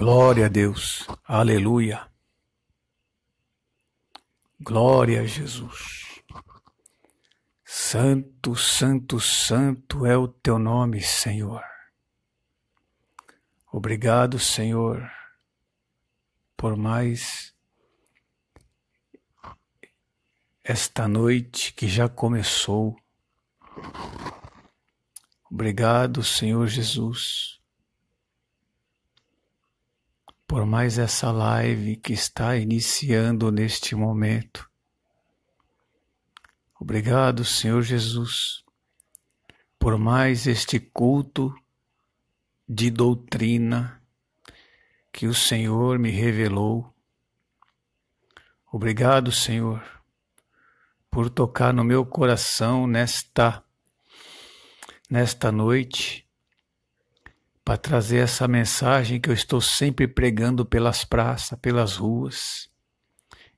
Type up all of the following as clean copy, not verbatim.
Glória a Deus, aleluia, glória a Jesus. Santo, santo, santo é o teu nome, Senhor. Obrigado, Senhor, por mais esta noite que já começou. Obrigado, Senhor Jesus, por mais essa live que está iniciando neste momento. Obrigado, Senhor Jesus, por mais este culto de doutrina que o Senhor me revelou. Obrigado, Senhor, por tocar no meu coração nesta noite, para trazer essa mensagem que eu estou sempre pregando pelas praças, pelas ruas,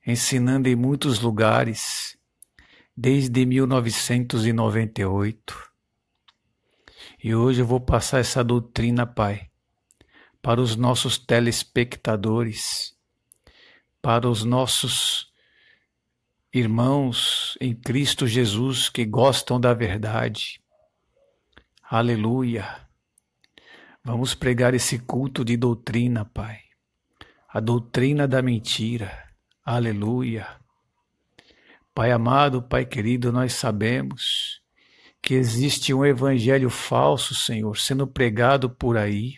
ensinando em muitos lugares, desde 1998. E hoje eu vou passar essa doutrina, Pai, para os nossos telespectadores, para os nossos irmãos em Cristo Jesus que gostam da verdade. Aleluia! Vamos pregar esse culto de doutrina, Pai. A doutrina da mentira. Aleluia! Pai amado, Pai querido, nós sabemos que existe um evangelho falso, Senhor, sendo pregado por aí.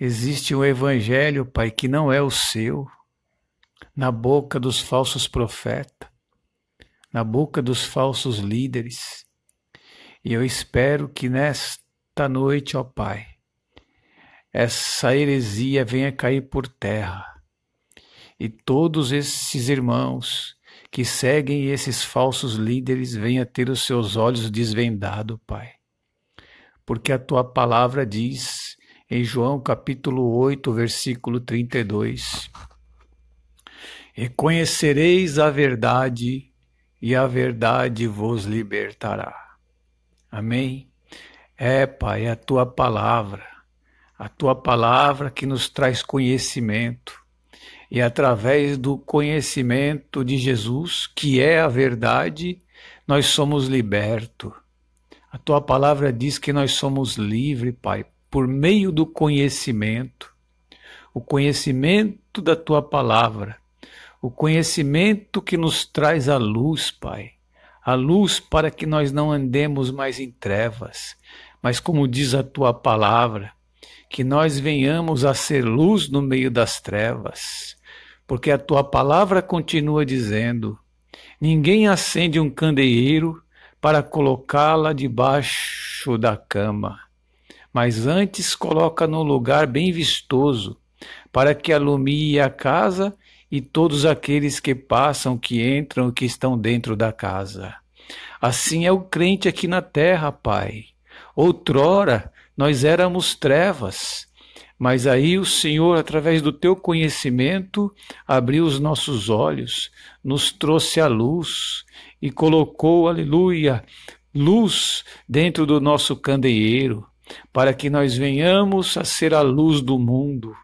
Existe um evangelho, Pai, que não é o seu, na boca dos falsos profetas, na boca dos falsos líderes. E eu espero que nesta noite, ó Pai, essa heresia venha cair por terra. E todos esses irmãos que seguem esses falsos líderes venham ter os seus olhos desvendados, Pai. Porque a Tua palavra diz, em João capítulo 8, versículo 32, e conhecereis a verdade, e a verdade vos libertará. Amém? Pai, é a Tua palavra que nos traz conhecimento. E através do conhecimento de Jesus, que é a verdade, nós somos libertos. A Tua palavra diz que nós somos livres, Pai, por meio do conhecimento. O conhecimento da Tua palavra. O conhecimento que nos traz a luz, Pai. A luz para que nós não andemos mais em trevas. Mas como diz a Tua palavra, que nós venhamos a ser luz no meio das trevas. Porque a Tua palavra continua dizendo, ninguém acende um candeeiro para colocá-la debaixo da cama, mas antes coloca num lugar bem vistoso, para que alumie a casa e todos aqueles que passam, que entram e que estão dentro da casa. Assim é o crente aqui na terra, Pai. Outrora nós éramos trevas, mas aí o Senhor, através do Teu conhecimento, abriu os nossos olhos, nos trouxe a luz e colocou, aleluia, luz dentro do nosso candeeiro, para que nós venhamos a ser a luz do mundo.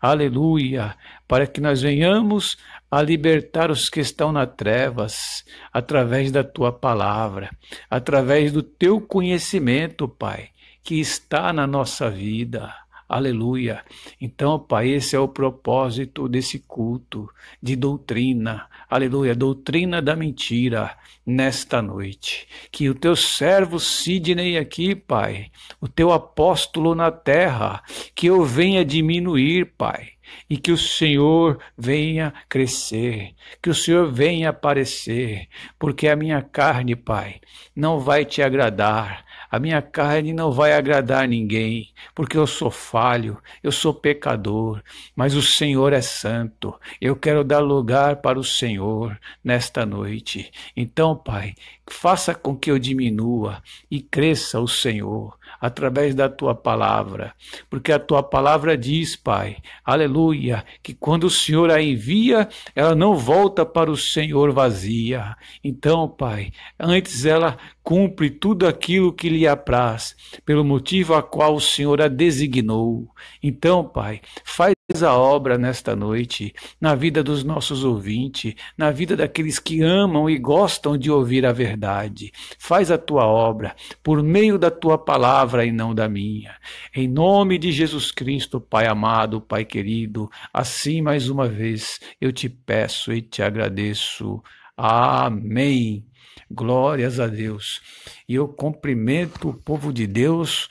Aleluia, para que nós venhamos a libertar os que estão nas trevas, através da Tua palavra, através do Teu conhecimento, Pai, que está na nossa vida. Aleluia. Então, Pai, esse é o propósito desse culto de doutrina. Aleluia, doutrina da mentira nesta noite. Que o Teu servo Sidney aqui, Pai, o Teu apóstolo na terra, que eu venha diminuir, Pai, e que o Senhor venha crescer, que o Senhor venha aparecer, porque a minha carne, Pai, não vai Te agradar. A minha carne não vai agradar ninguém, porque eu sou falho, eu sou pecador, mas o Senhor é santo. Eu quero dar lugar para o Senhor nesta noite. Então, Pai, faça com que eu diminua e cresça o Senhor através da tua palavra, porque a tua palavra diz, Pai, aleluia, que quando o Senhor a envia, ela não volta para o Senhor vazia. Então, Pai, antes ela cumpre tudo aquilo que lhe apraz, pelo motivo a qual o Senhor a designou. Então, Pai, faz a obra nesta noite, na vida dos nossos ouvintes, na vida daqueles que amam e gostam de ouvir a verdade. Faz a tua obra por meio da tua palavra e não da minha. Em nome de Jesus Cristo, Pai amado, Pai querido, assim mais uma vez eu te peço e te agradeço. Amém. Glórias a Deus. E eu cumprimento o povo de Deus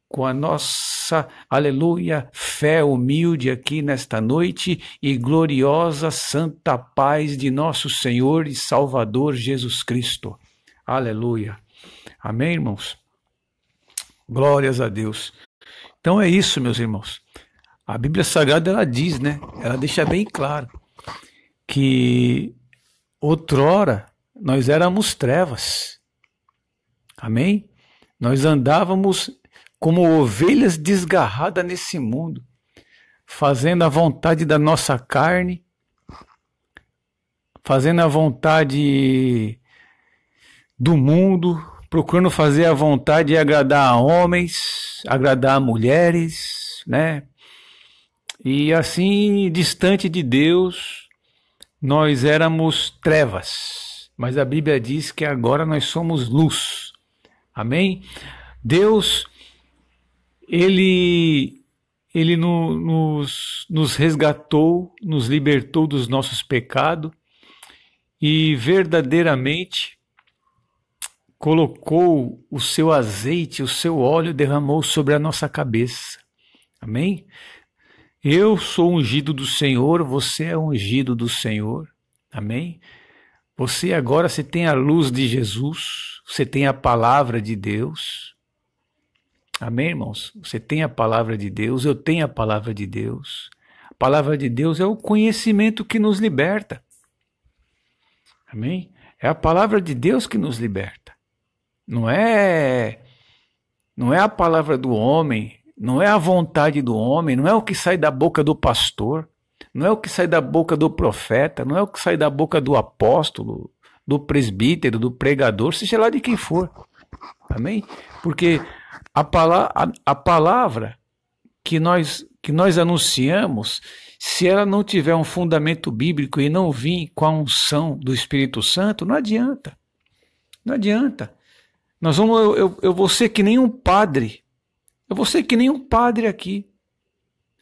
com a nossa, aleluia, fé humilde aqui nesta noite e gloriosa santa paz de nosso Senhor e Salvador Jesus Cristo. Aleluia. Amém, irmãos? Glórias a Deus. Então é isso, meus irmãos. A Bíblia Sagrada, ela diz, né? Ela deixa bem claro que outrora nós éramos trevas. Amém? Nós andávamos como ovelhas desgarradas nesse mundo, fazendo a vontade da nossa carne, fazendo a vontade do mundo, procurando fazer a vontade e agradar a homens, agradar a mulheres, né? E assim, distante de Deus, nós éramos trevas. Mas a Bíblia diz que agora nós somos luz. Amém? Deus, Ele nos resgatou, nos libertou dos nossos pecados e verdadeiramente colocou o seu azeite, o seu óleo, derramou sobre a nossa cabeça. Amém? Eu sou ungido do Senhor, você é ungido do Senhor. Amém? Você agora tem a luz de Jesus, você tem a palavra de Deus. Amém, irmãos? Você tem a palavra de Deus, eu tenho a palavra de Deus. A palavra de Deus é o conhecimento que nos liberta. Amém? É a palavra de Deus que nos liberta. Não é a palavra do homem, não é a vontade do homem, não é o que sai da boca do pastor, não é o que sai da boca do profeta, não é o que sai da boca do apóstolo, do presbítero, do pregador, seja lá de quem for. Amém? Porque a palavra que nós anunciamos, se ela não tiver um fundamento bíblico e não vir com a unção do Espírito Santo, não adianta. Não adianta. Eu vou ser que nem um padre. Eu vou ser que nem um padre aqui.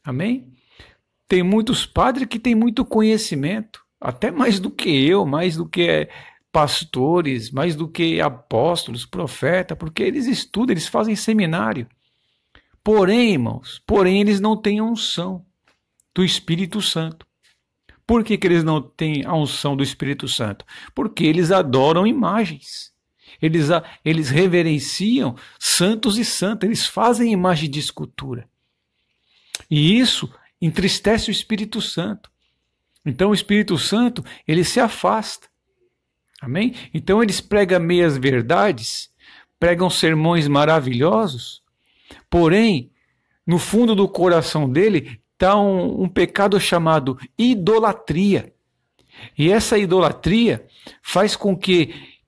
Amém? Tem muitos padres que têm muito conhecimento, até mais do que eu, mais do que pastores, mais do que apóstolos, profetas, porque eles estudam, eles fazem seminário. Porém, irmãos, eles não têm a unção do Espírito Santo. Por que eles não têm a unção do Espírito Santo? Porque eles adoram imagens. Eles reverenciam santos e santas, eles fazem imagem de escultura. E isso entristece o Espírito Santo. Então o Espírito Santo, ele se afasta. Amém? Então eles pregam meias verdades, pregam sermões maravilhosos, porém, no fundo do coração dele está um pecado chamado idolatria. E essa idolatria faz com que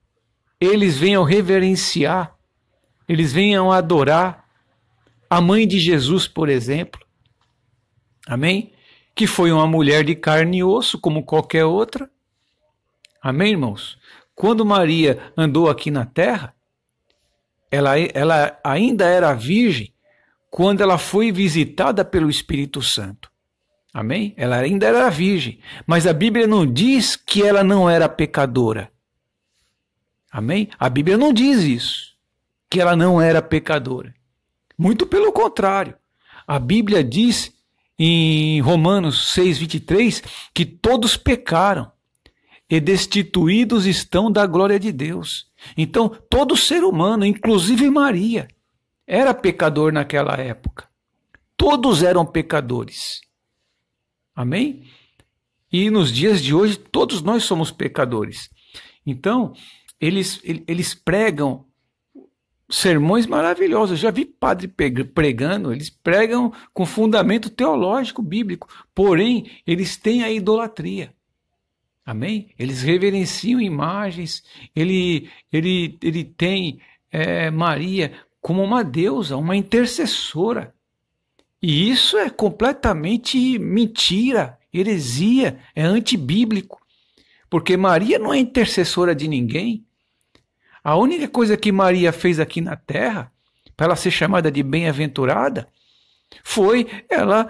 eles venham reverenciar, eles venham adorar a mãe de Jesus, por exemplo. Amém? Que foi uma mulher de carne e osso, como qualquer outra. Amém, irmãos? Quando Maria andou aqui na terra, ela ainda era virgem quando ela foi visitada pelo Espírito Santo. Amém? Ela ainda era virgem, mas a Bíblia não diz que ela não era pecadora. Amém? A Bíblia não diz isso, que ela não era pecadora. Muito pelo contrário. A Bíblia diz em Romanos 6:23 que todos pecaram e destituídos estão da glória de Deus. Então, todo ser humano, inclusive Maria, era pecador naquela época. Todos eram pecadores. Amém? E nos dias de hoje, todos nós somos pecadores. Então, eles pregam sermões maravilhosos. Eu já vi padre pregando, eles pregam com fundamento teológico, bíblico, porém, eles têm a idolatria. Amém? Eles reverenciam imagens, ele tem Maria como uma deusa, uma intercessora. E isso é completamente mentira, heresia, é antibíblico. Porque Maria não é intercessora de ninguém. A única coisa que Maria fez aqui na terra, para ela ser chamada de bem-aventurada, foi ela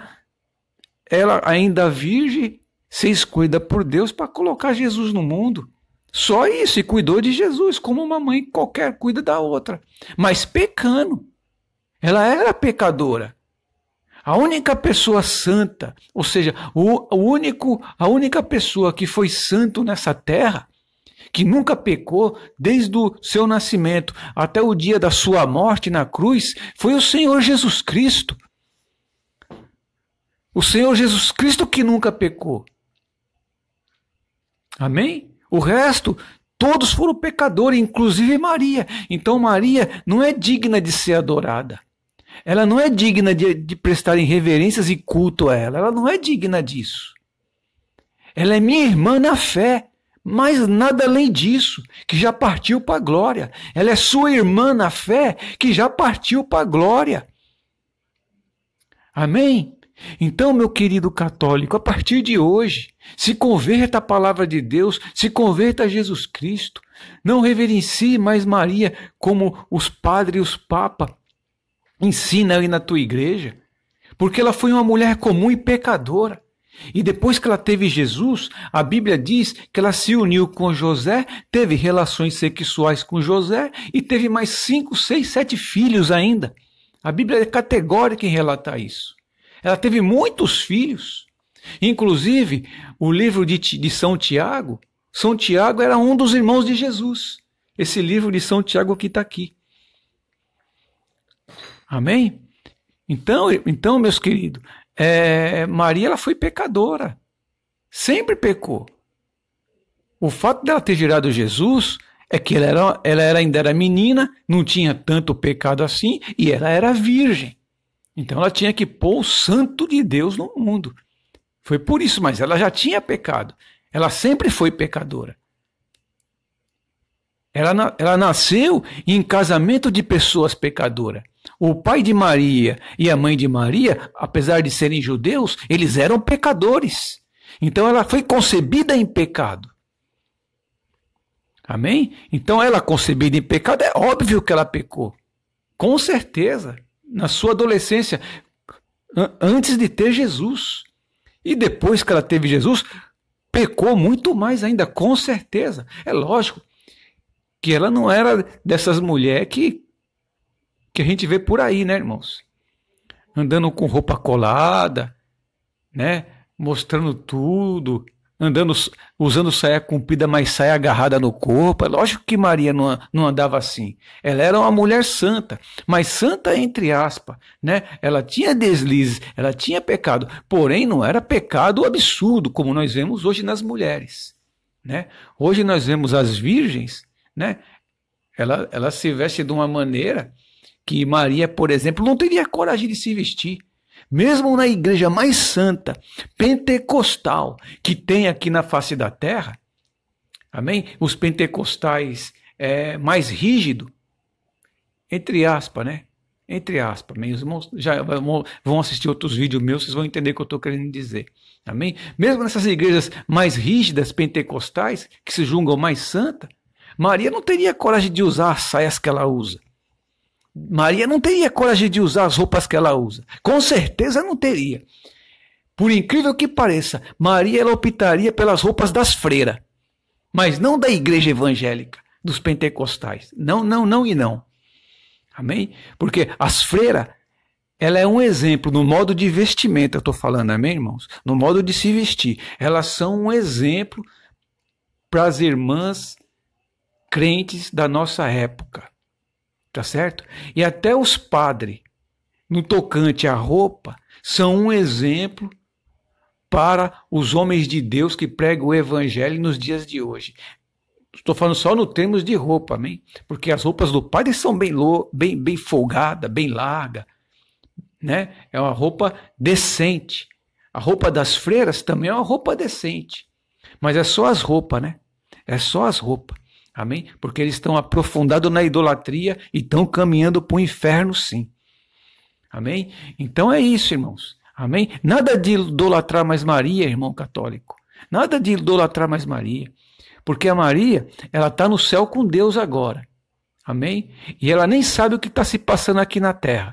ainda virgem, ser escolhida por Deus para colocar Jesus no mundo. Só isso, e cuidou de Jesus, como uma mãe qualquer cuida da outra. Mas pecando. Ela era pecadora. A única pessoa santa, ou seja, a única pessoa que foi santo nessa terra, que nunca pecou desde o seu nascimento até o dia da sua morte na cruz, foi o Senhor Jesus Cristo. O Senhor Jesus Cristo que nunca pecou. Amém? O resto, todos foram pecadores, inclusive Maria. Então Maria não é digna de ser adorada. Ela não é digna de prestarem reverências e culto a ela. Ela não é digna disso. Ela é minha irmã na fé, mas nada além disso, que já partiu para a glória. Ela é sua irmã na fé, que já partiu para a glória. Amém? Então, meu querido católico, a partir de hoje, se converta à palavra de Deus, se converta a Jesus Cristo. Não reverencie mais Maria como os padres e os papas ensinam aí na tua igreja, porque ela foi uma mulher comum e pecadora. E depois que ela teve Jesus, a Bíblia diz que ela se uniu com José, teve relações sexuais com José e teve mais 5, 6, 7 filhos ainda. A Bíblia é categórica em relatar isso. Ela teve muitos filhos. Inclusive, o livro de São Tiago era um dos irmãos de Jesus. Esse livro de São Tiago que está aqui. Amém? Então, meus queridos, Maria ela foi pecadora. Sempre pecou. O fato dela ter gerado Jesus é que ela ainda era menina, não tinha tanto pecado assim, e ela era virgem. Então ela tinha que pôr o santo de Deus no mundo. Foi por isso, mas ela já tinha pecado. Ela sempre foi pecadora. Ela nasceu em casamento de pessoas pecadoras. O pai de Maria e a mãe de Maria, apesar de serem judeus, eles eram pecadores. Então ela foi concebida em pecado. Amém? Então ela concebida em pecado, é óbvio que ela pecou. Com certeza. Na sua adolescência, antes de ter Jesus. E depois que ela teve Jesus, pecou muito mais ainda, com certeza. É lógico que ela não era dessas mulheres que a gente vê por aí, né, irmãos? Andando com roupa colada, né? Mostrando tudo, usando saia comprida, mas saia agarrada no corpo. É lógico que Maria não andava assim. Ela era uma mulher santa, mas santa entre aspas, né? Ela tinha deslizes, ela tinha pecado, porém não era pecado absurdo, como nós vemos hoje nas mulheres, né? Hoje nós vemos as virgens, né? Ela se veste de uma maneira que Maria, por exemplo, não teria coragem de se vestir. Mesmo na igreja mais santa, pentecostal, que tem aqui na face da terra, amém? Os pentecostais mais rígidos, entre aspas, né? Entre aspas, meus irmãos já vão assistir outros vídeos meus, vocês vão entender o que eu estou querendo dizer, amém? Mesmo nessas igrejas mais rígidas, pentecostais, que se julgam mais santa, Maria não teria coragem de usar as saias que ela usa. Maria não teria coragem de usar as roupas que ela usa. Com certeza não teria. Por incrível que pareça, Maria ela optaria pelas roupas das freiras, mas não da igreja evangélica, dos pentecostais. Não, não, não e não. Amém? Porque as freiras, ela é um exemplo no modo de vestimenta, eu estou falando, amém, irmãos? No modo de se vestir. Elas são um exemplo para as irmãs crentes da nossa época. Tá certo? E até os padres, no tocante à roupa, são um exemplo para os homens de Deus que pregam o evangelho nos dias de hoje. Estou falando só no termos de roupa, amém? Porque as roupas do padre são bem folgada, bem larga, né? É uma roupa decente. A roupa das freiras também é uma roupa decente. Mas é só as roupas, né? É só as roupas. Amém? Porque eles estão aprofundados na idolatria e estão caminhando para o inferno, sim. Amém? Então é isso, irmãos. Amém? Nada de idolatrar mais Maria, irmão católico. Nada de idolatrar mais Maria. Porque a Maria, ela está no céu com Deus agora. Amém? E ela nem sabe o que está se passando aqui na terra.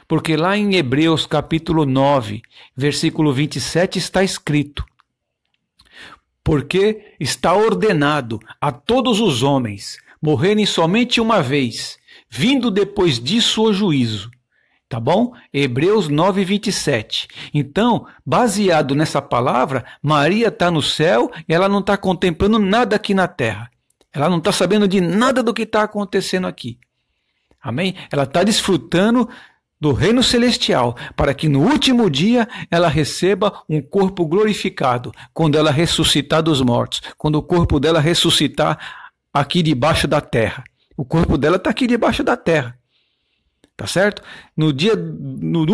Porque lá em Hebreus capítulo 9, versículo 27 está escrito: porque está ordenado a todos os homens morrerem somente uma vez, vindo depois disso o juízo. Tá bom? Hebreus 9, 27. Então, baseado nessa palavra, Maria está no céu e ela não está contemplando nada aqui na terra. Ela não está sabendo de nada do que está acontecendo aqui. Amém? Ela está desfrutando do reino celestial, para que no último dia ela receba um corpo glorificado, quando ela ressuscitar dos mortos, quando o corpo dela ressuscitar aqui debaixo da terra. O corpo dela está aqui debaixo da terra. Tá certo? No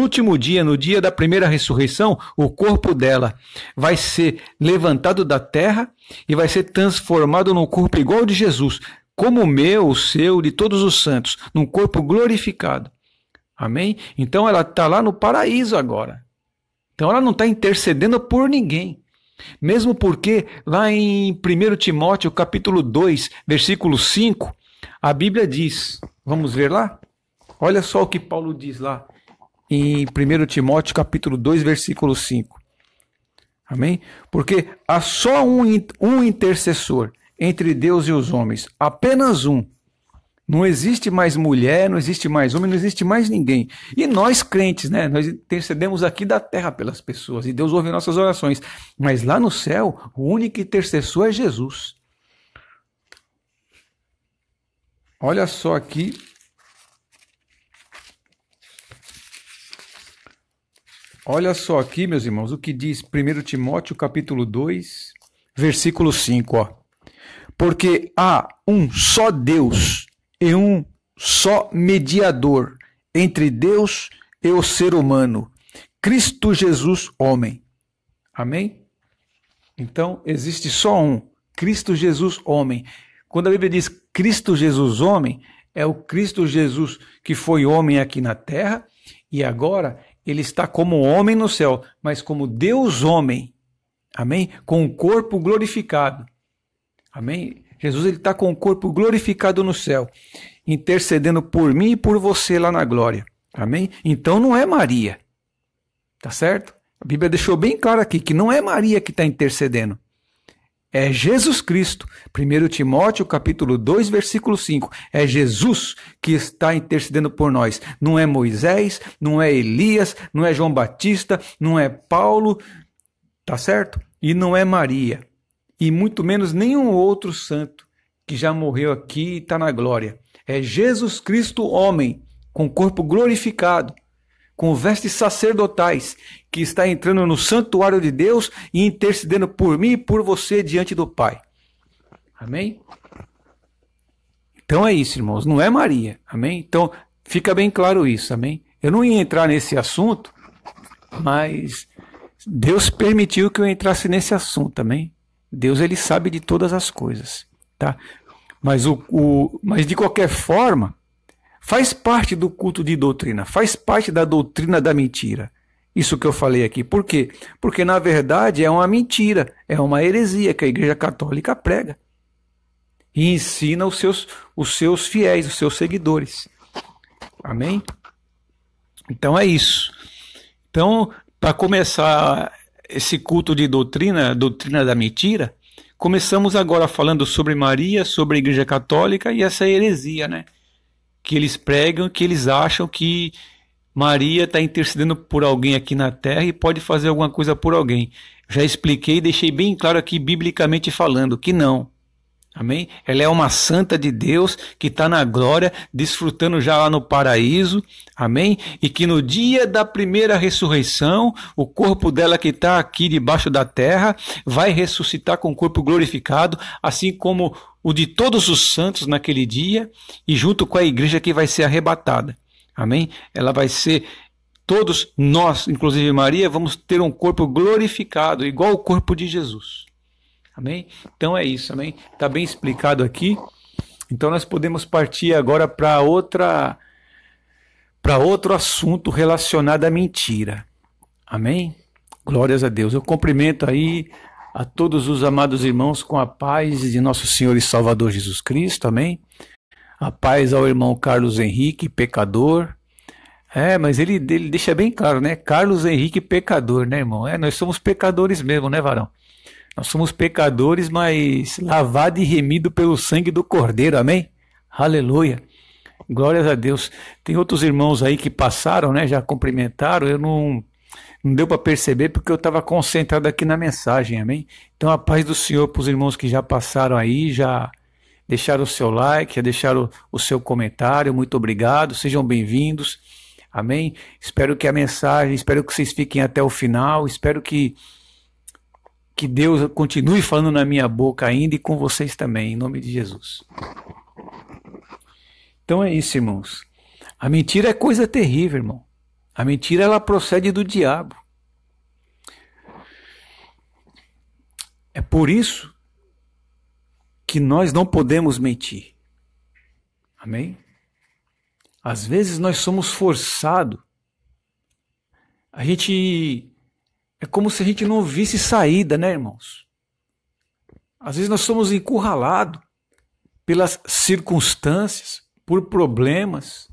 último dia, no dia da primeira ressurreição, o corpo dela vai ser levantado da terra e vai ser transformado num corpo igual ao de Jesus, como o meu, o seu, de todos os santos, num corpo glorificado. Amém? Então ela está lá no paraíso agora. Então ela não está intercedendo por ninguém. Mesmo porque lá em 1 Timóteo capítulo 2, versículo 5, a Bíblia diz, vamos ver lá? Olha só o que Paulo diz lá em 1 Timóteo capítulo 2, versículo 5. Amém? Porque há só um intercessor entre Deus e os homens, apenas um. Não existe mais mulher, não existe mais homem, não existe mais ninguém. E nós crentes, né? Nós intercedemos aqui da terra pelas pessoas e Deus ouve nossas orações. Mas lá no céu, o único intercessor é Jesus. Olha só aqui. Olha só aqui, meus irmãos, o que diz 1 Timóteo capítulo 2, versículo 5. Ó. Porque há um só Deus e um só mediador entre Deus e o ser humano, Cristo Jesus, homem. Amém? Então, existe só um, Cristo Jesus, homem. Quando a Bíblia diz Cristo Jesus, homem, é o Cristo Jesus que foi homem aqui na terra e agora ele está como homem no céu, mas como Deus homem. Amém? Com o corpo glorificado. Amém? Jesus ele está com o corpo glorificado no céu, intercedendo por mim e por você lá na glória. Amém? Então não é Maria. Tá certo? A Bíblia deixou bem claro aqui que não é Maria que está intercedendo. É Jesus Cristo. 1 Timóteo capítulo 2, versículo 5. É Jesus que está intercedendo por nós. Não é Moisés, não é Elias, não é João Batista, não é Paulo. Tá certo? E não é Maria. E muito menos nenhum outro santo que já morreu aqui e está na glória. É Jesus Cristo, homem, com corpo glorificado, com vestes sacerdotais, que está entrando no santuário de Deus e intercedendo por mim e por você diante do Pai. Amém? Então é isso, irmãos, não é Maria. Amém? Então fica bem claro isso, amém? Eu não ia entrar nesse assunto, mas Deus permitiu que eu entrasse nesse assunto, amém? Deus ele sabe de todas as coisas, tá? Mas mas de qualquer forma, faz parte do culto de doutrina, faz parte da doutrina da mentira. Isso que eu falei aqui. Por quê? Porque na verdade é uma mentira, é uma heresia que a Igreja Católica prega e ensina os seus fiéis, os seus seguidores. Amém? Então é isso. Então, para começar esse culto de doutrina da mentira, começamos agora falando sobre Maria, sobre a Igreja Católica e essa heresia, né? Que eles pregam, que eles acham que Maria está intercedendo por alguém aqui na terra e pode fazer alguma coisa por alguém. Já expliquei e deixei bem claro aqui, biblicamente falando, que não. Amém? Ela é uma santa de Deus que está na glória, desfrutando já lá no paraíso. Amém? E que no dia da primeira ressurreição, o corpo dela que está aqui debaixo da terra vai ressuscitar com o corpo glorificado, assim como o de todos os santos naquele dia, e junto com a igreja que vai ser arrebatada. Amém? Ela vai ser, todos nós, inclusive Maria, vamos ter um corpo glorificado, igual ao corpo de Jesus. Amém? Então é isso, amém? Está bem explicado aqui. Então nós podemos partir agora para outro assunto relacionado à mentira. Amém? Glórias a Deus. Eu cumprimento aí a todos os amados irmãos com a paz de nosso Senhor e Salvador Jesus Cristo. Amém? A paz ao irmão Carlos Henrique, pecador. Mas ele deixa bem claro, né? Carlos Henrique, pecador, né, irmão? Nós somos pecadores mesmo, né, varão? Nós somos pecadores, mas lavado e remido pelo sangue do Cordeiro, amém? Aleluia. Glórias a Deus. Tem outros irmãos aí que passaram, né? Já cumprimentaram. Eu não deu para perceber porque eu estava concentrado aqui na mensagem, amém? Então a paz do Senhor para os irmãos que já passaram aí, já deixaram o seu like, já deixaram o seu comentário. Muito obrigado, sejam bem-vindos, amém? Espero que a mensagem, espero que vocês fiquem até o final, espero que Deus continue falando na minha boca ainda e com vocês também, em nome de Jesus. Então é isso, irmãos. A mentira é coisa terrível, irmão. A mentira, ela procede do diabo. É por isso que nós não podemos mentir. Amém? Às vezes nós somos forçados. É como se a gente não visse saída, né, irmãos? Às vezes nós somos encurralados pelas circunstâncias, por problemas.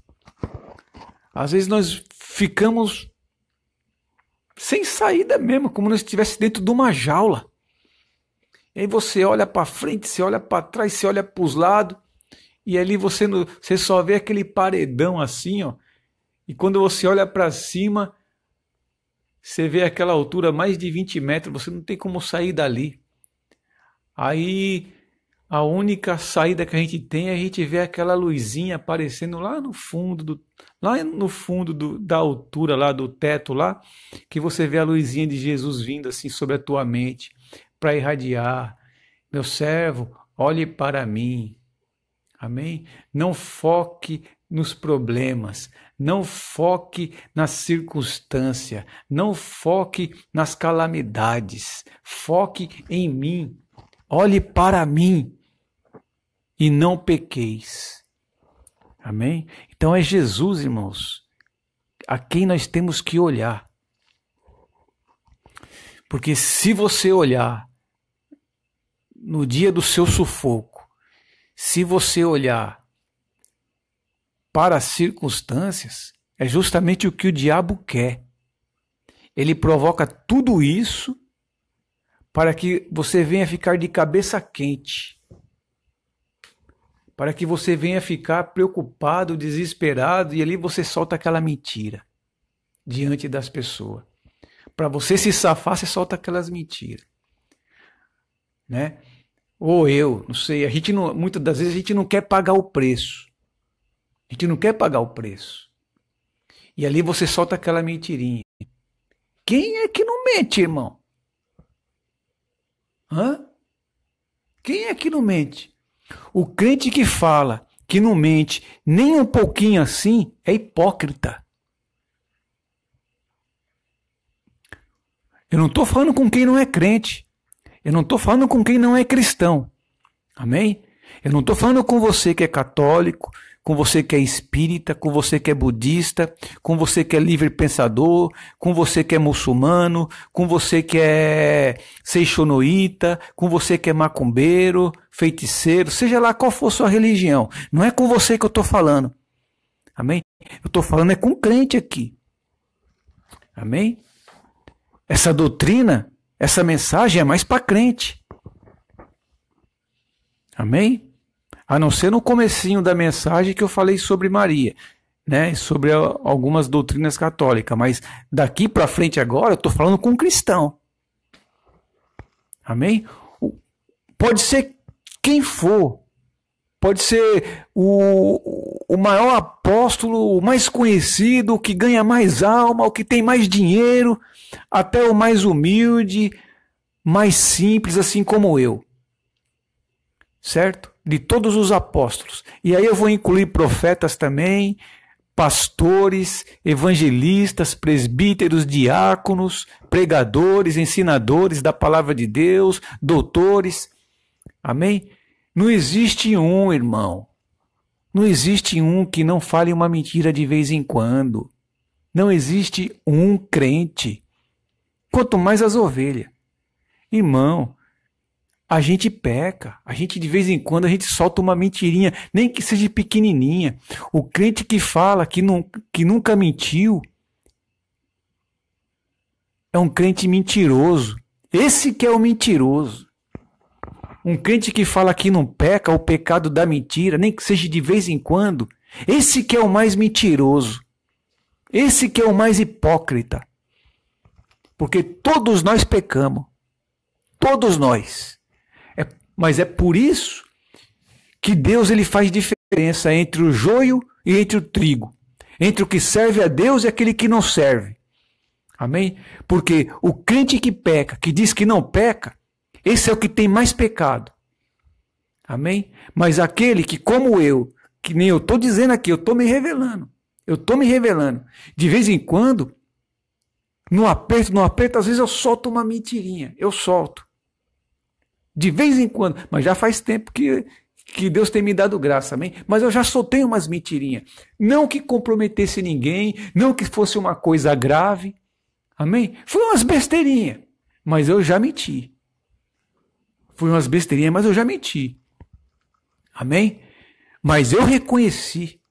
Às vezes nós ficamos sem saída mesmo, como se estivesse dentro de uma jaula. E aí você olha para frente, você olha para trás, você olha para os lados, e ali você só vê aquele paredão assim, ó. E quando você olha para cima, você vê aquela altura, mais de 20 metros, você não tem como sair dali. Aí a única saída que a gente tem é a gente ver aquela luzinha aparecendo lá no fundo, da altura lá, do teto lá, que você vê a luzinha de Jesus vindo assim sobre a tua mente, para irradiar. Meu servo, olhe para mim. Amém? Não foque nos problemas, não foque na circunstância, não foque nas calamidades, foque em mim, olhe para mim e não pequeis. Amém? Então é Jesus, irmãos, a quem nós temos que olhar. Porque se você olhar no dia do seu sufoco, se você olhar para as circunstâncias, é justamente o que o diabo quer. Ele provoca tudo isso para que você venha ficar de cabeça quente, para que você venha ficar preocupado, desesperado, e ali você solta aquela mentira diante das pessoas. Para você se safar, você solta aquelas mentiras, né? Ou eu, não sei, muitas das vezes a gente não quer pagar o preço. A gente não quer pagar o preço. E ali você solta aquela mentirinha. Quem é que não mente, irmão? Quem é que não mente? O crente que fala que não mente nem um pouquinho assim é hipócrita. Eu não estou falando com quem não é crente. Eu não estou falando com quem não é cristão. Amém? Eu não estou falando com você que é católico, com você que é espírita, com você que é budista, com você que é livre pensador, com você que é muçulmano, com você que é seixonoíta, com você que é macumbeiro, feiticeiro, seja lá qual for sua religião. Não é com você que eu estou falando. Amém? Eu estou falando é com crente aqui. Amém? Essa doutrina, essa mensagem é mais para crente. Amém? A não ser no comecinho da mensagem que eu falei sobre Maria, né? Sobre algumas doutrinas católicas. Mas daqui para frente agora eu estou falando com um cristão. Amém? Pode ser quem for. Pode ser o maior apóstolo, o mais conhecido, o que ganha mais alma, o que tem mais dinheiro, até o mais humilde, mais simples, assim como eu. Certo? De todos os apóstolos. E aí eu vou incluir profetas também, pastores, evangelistas, presbíteros, diáconos, pregadores, ensinadores da palavra de Deus, doutores. Amém? Não existe um, irmão. Não existe um que não fale uma mentira de vez em quando. Não existe um crente. Quanto mais as ovelhas. Irmão, a gente peca. A gente de vez em quando a gente solta uma mentirinha, nem que seja pequenininha. O crente que fala que nunca mentiu é um crente mentiroso. Esse que é o mentiroso. Um crente que fala que não peca, o pecado da mentira, nem que seja de vez em quando, esse que é o mais mentiroso. Esse que é o mais hipócrita. Porque todos nós pecamos. Todos nós. Mas é por isso que Deus ele faz diferença entre o joio e entre o trigo. Entre o que serve a Deus e aquele que não serve. Amém? Porque o crente que peca, que diz que não peca, esse é o que tem mais pecado. Amém? Mas aquele que, como eu, que nem eu estou dizendo aqui, eu estou me revelando. Eu estou me revelando. De vez em quando, no aperto, às vezes eu solto uma mentirinha. Eu solto. De vez em quando. Mas já faz tempo que Deus tem me dado graça, amém? Mas eu já soltei umas mentirinhas. Não que comprometesse ninguém, não que fosse uma coisa grave. Amém? Foi umas besteirinhas. Mas eu já menti. Foi umas besteirinhas, mas eu já menti. Amém? Mas eu reconheci.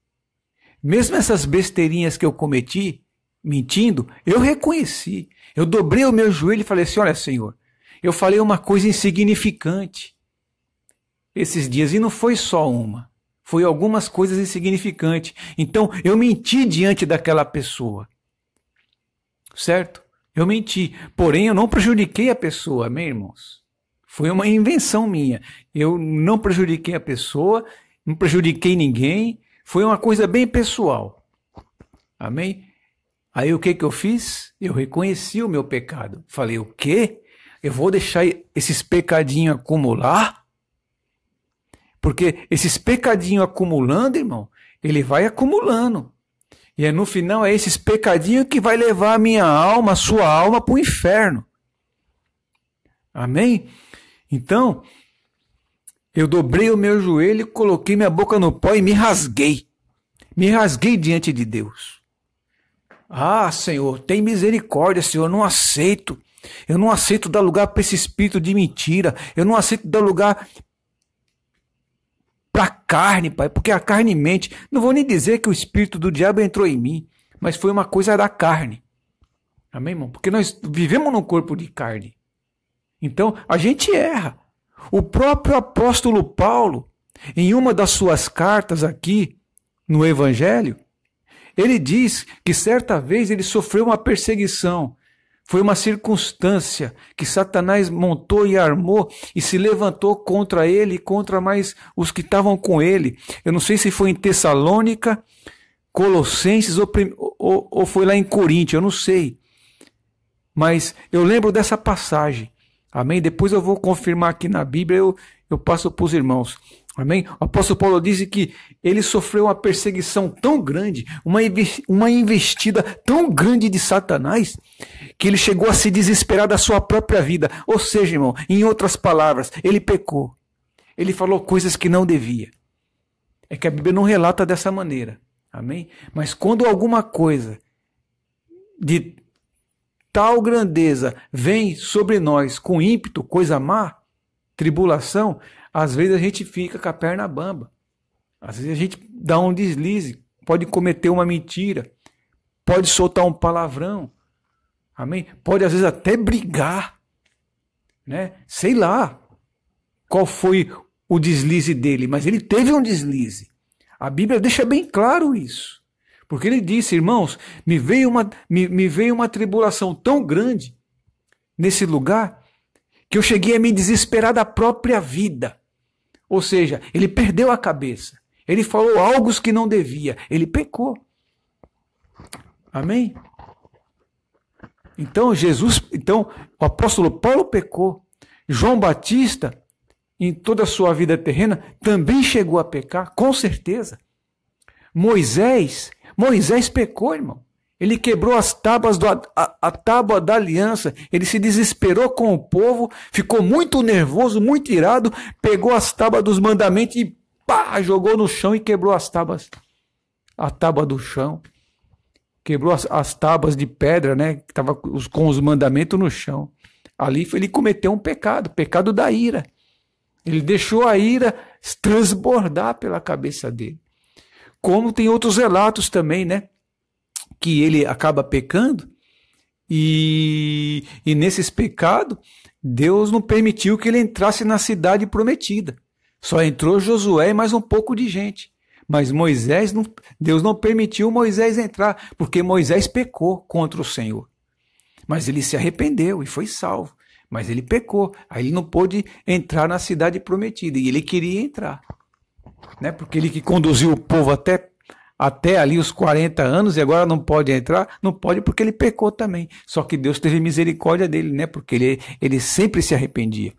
Mesmo essas besteirinhas que eu cometi, mentindo, eu reconheci. Eu dobrei o meu joelho e falei assim, olha, Senhor, eu falei uma coisa insignificante esses dias. E não foi só uma. Foi algumas coisas insignificantes. Então, eu menti diante daquela pessoa. Certo? Eu menti. Porém, eu não prejudiquei a pessoa, amém, irmãos? Foi uma invenção minha. Eu não prejudiquei a pessoa, não prejudiquei ninguém. Foi uma coisa bem pessoal. Amém? Aí o que eu fiz? Eu reconheci o meu pecado. Falei, o quê? Eu vou deixar esses pecadinhos acumular? Porque esses pecadinhos acumulando, irmão, ele vai acumulando. E no final é esses pecadinhos que vai levar a minha alma, a sua alma, para o inferno. Amém? Então, eu dobrei o meu joelho, coloquei minha boca no pó e me rasguei. Me rasguei diante de Deus. Ah, Senhor, tem misericórdia, Senhor, eu não aceito. Eu não aceito dar lugar para esse espírito de mentira. Eu não aceito dar lugar para a carne, Pai, porque a carne mente. Não vou nem dizer que o espírito do diabo entrou em mim, mas foi uma coisa da carne. Amém, irmão? Porque nós vivemos num corpo de carne. Então, a gente erra. O próprio apóstolo Paulo, em uma das suas cartas aqui no Evangelho, ele diz que certa vez ele sofreu uma perseguição. Foi uma circunstância que Satanás montou e armou e se levantou contra ele e contra mais os que estavam com ele. Eu não sei se foi em Tessalônica, Colossenses ou foi lá em Coríntios, eu não sei. Mas eu lembro dessa passagem. Amém? Depois eu vou confirmar aqui na Bíblia, eu passo para os irmãos. Amém? O apóstolo Paulo diz que ele sofreu uma perseguição tão grande, uma investida tão grande de Satanás, que ele chegou a se desesperar da sua própria vida. Ou seja, irmão, em outras palavras, ele pecou. Ele falou coisas que não devia. É que a Bíblia não relata dessa maneira. Amém? Mas quando alguma coisa de tal grandeza vem sobre nós com ímpeto, coisa má, tribulação, às vezes a gente fica com a perna bamba. Às vezes a gente dá um deslize, pode cometer uma mentira, pode soltar um palavrão. Amém? Pode às vezes até brigar. Né? Sei lá qual foi o deslize dele, mas ele teve um deslize. A Bíblia deixa bem claro isso. Porque ele disse, irmãos, me veio uma tribulação tão grande nesse lugar que eu cheguei a me desesperar da própria vida. Ou seja, ele perdeu a cabeça. Ele falou algo que não devia. Ele pecou. Amém? Então o apóstolo Paulo pecou. João Batista, em toda a sua vida terrena, também chegou a pecar, com certeza. Moisés pecou, irmão. Ele quebrou as tábuas, a tábua da aliança. Ele se desesperou com o povo, ficou muito nervoso, muito irado, pegou as tábuas dos mandamentos e pá, jogou no chão e quebrou as tábuas. A tábua do chão. Quebrou as tábuas de pedra, né? Que estava com os mandamentos no chão. Ali ele cometeu um pecado, pecado da ira. Ele deixou a ira transbordar pela cabeça dele. Como tem outros relatos também, né? Que ele acaba pecando e nesses pecados, Deus não permitiu que ele entrasse na cidade prometida. Só entrou Josué e mais um pouco de gente. Mas Deus não permitiu Moisés entrar, porque Moisés pecou contra o Senhor. Mas ele se arrependeu e foi salvo. Mas ele pecou, aí ele não pôde entrar na cidade prometida, e ele queria entrar. Né? Porque ele que conduziu o povo até ali os 40 anos, e agora não pode entrar, não pode porque ele pecou também. Só que Deus teve misericórdia dele, né? Porque ele sempre se arrependia.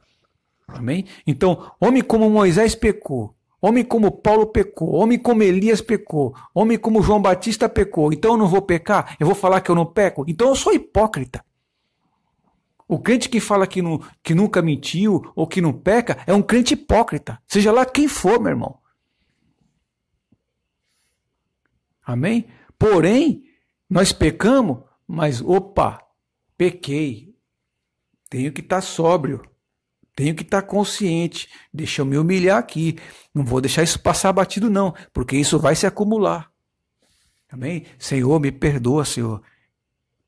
Amém? Então, homem como Moisés pecou, homem como Paulo pecou, homem como Elias pecou, homem como João Batista pecou, então eu não vou pecar? Eu vou falar que eu não peco? Então eu sou hipócrita. O crente que fala que nunca mentiu ou que não peca é um crente hipócrita. Seja lá quem for, meu irmão. Amém? Porém, nós pecamos, mas pequei. Tenho que estar sóbrio. Tenho que estar consciente. Deixa eu me humilhar aqui. Não vou deixar isso passar batido não, porque isso vai se acumular. Amém? Senhor, me perdoa, Senhor.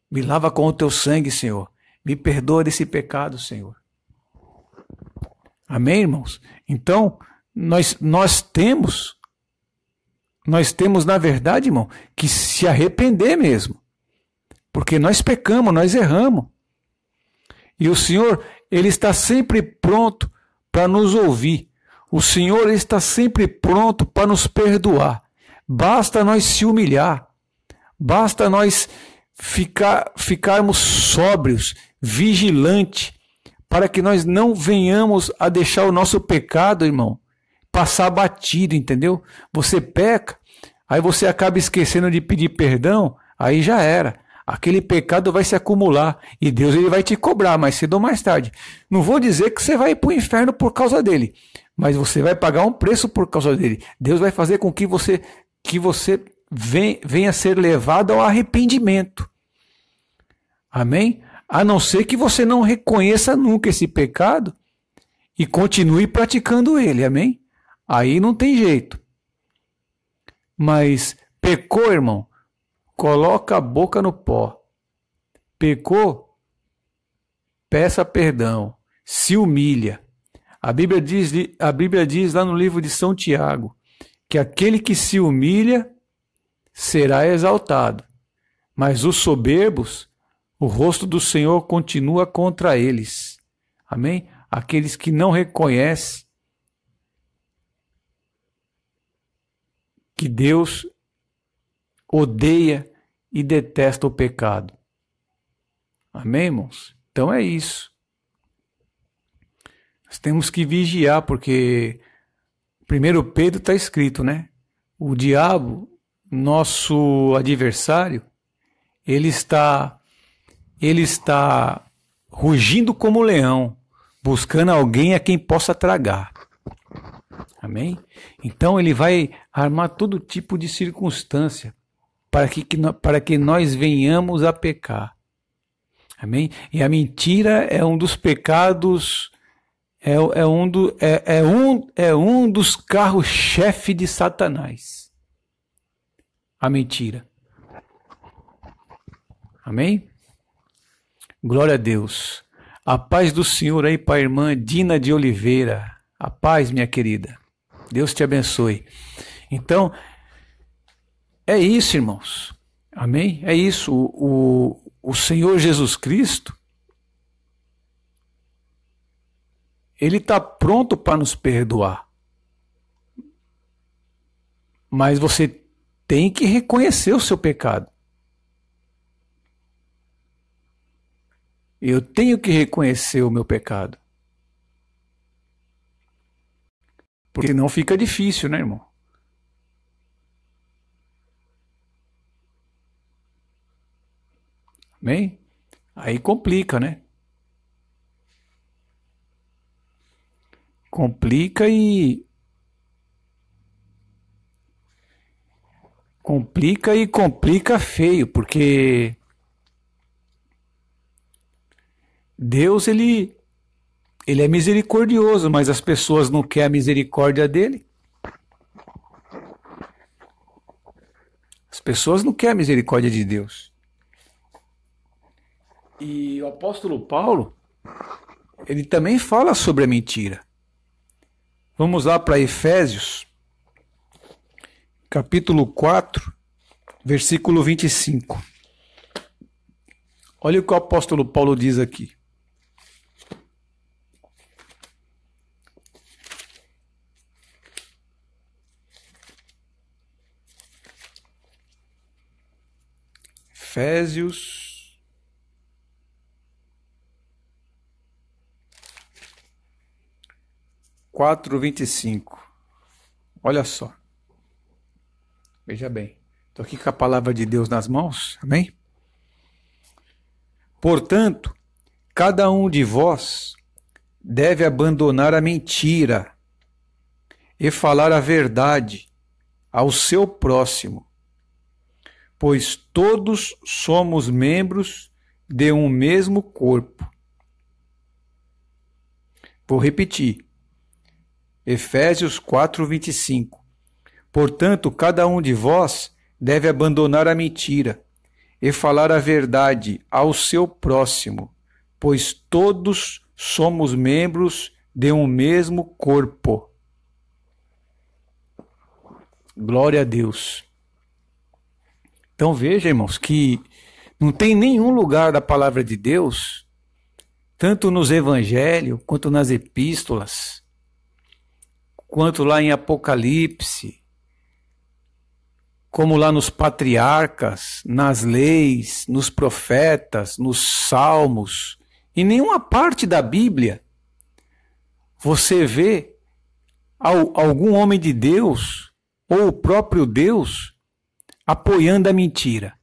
Me lava com o teu sangue, Senhor. Me perdoa desse pecado, Senhor. Amém, irmãos? Então, nós temos, na verdade, irmão, que se arrepender mesmo. Porque nós pecamos, nós erramos. E o Senhor, Ele está sempre pronto para nos ouvir. O Senhor, Ele está sempre pronto para nos perdoar. Basta nós se humilhar. Basta nós ficarmos sóbrios, vigilantes, para que nós não venhamos a deixar o nosso pecado, irmão, passar batido, entendeu? Você peca, aí você acaba esquecendo de pedir perdão, aí já era. Aquele pecado vai se acumular e Deus ele vai te cobrar mais cedo ou mais tarde. Não vou dizer que você vai para o inferno por causa dele, mas você vai pagar um preço por causa dele. Deus vai fazer com que você venha ser levado ao arrependimento. Amém? A não ser que você não reconheça nunca esse pecado e continue praticando ele. Amém? Aí não tem jeito. Mas pecou, irmão, coloca a boca no pó. Pecou, peça perdão, se humilha. A Bíblia diz lá no livro de São Tiago que aquele que se humilha será exaltado, mas os soberbos, o rosto do Senhor continua contra eles. Amém? Aqueles que não reconhecem que Deus odeia e detesta o pecado. Amém, irmãos? Então é isso. Nós temos que vigiar, porque 1 Pedro está escrito, né? O diabo, nosso adversário, ele está rugindo como leão, buscando alguém a quem possa tragar. Amém? Então ele vai armar todo tipo de circunstância para que nós venhamos a pecar. Amém? E a mentira é um dos pecados, é um dos carros-chefe de Satanás. A mentira. Amém? Glória a Deus. A paz do Senhor aí para a irmã Dina de Oliveira. A paz, minha querida. Deus te abençoe. Então, é isso, irmãos. Amém? É isso. O Senhor Jesus Cristo, Ele está pronto para nos perdoar. Mas você tem que reconhecer o seu pecado. Eu tenho que reconhecer o meu pecado. Porque senão fica difícil, né, irmão? Amém? Aí complica, né? Complica e complica feio, porque Deus ele é misericordioso, mas as pessoas não querem a misericórdia dele. As pessoas não querem a misericórdia de Deus. E o apóstolo Paulo, ele também fala sobre a mentira. Vamos lá para Efésios, capítulo 4, versículo 25. Olha o que o apóstolo Paulo diz aqui. Efésios 4:25. Olha só. Veja bem. Estou aqui com a palavra de Deus nas mãos. Amém? Portanto, cada um de vós deve abandonar a mentira e falar a verdade ao seu próximo, pois todos somos membros de um mesmo corpo. Vou repetir. Efésios 4:25. Portanto, cada um de vós deve abandonar a mentira e falar a verdade ao seu próximo, pois todos somos membros de um mesmo corpo. Glória a Deus. Então veja, irmãos, que não tem nenhum lugar da palavra de Deus, tanto nos evangelhos, quanto nas epístolas, quanto lá em Apocalipse, como lá nos patriarcas, nas leis, nos profetas, nos salmos, em nenhuma parte da Bíblia você vê algum homem de Deus ou o próprio Deus apoiando a mentira.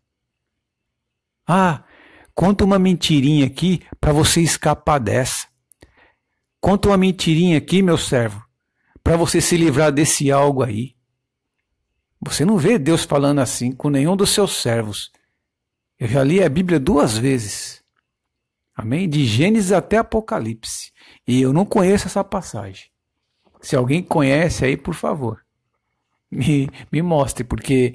Ah, conta uma mentirinha aqui para você escapar dessa. Conta uma mentirinha aqui, meu servo, para você se livrar desse algo aí. Você não vê Deus falando assim com nenhum dos seus servos. Eu já li a Bíblia 2 vezes. Amém? De Gênesis até Apocalipse. E eu não conheço essa passagem. Se alguém conhece aí, por favor, me mostre, porque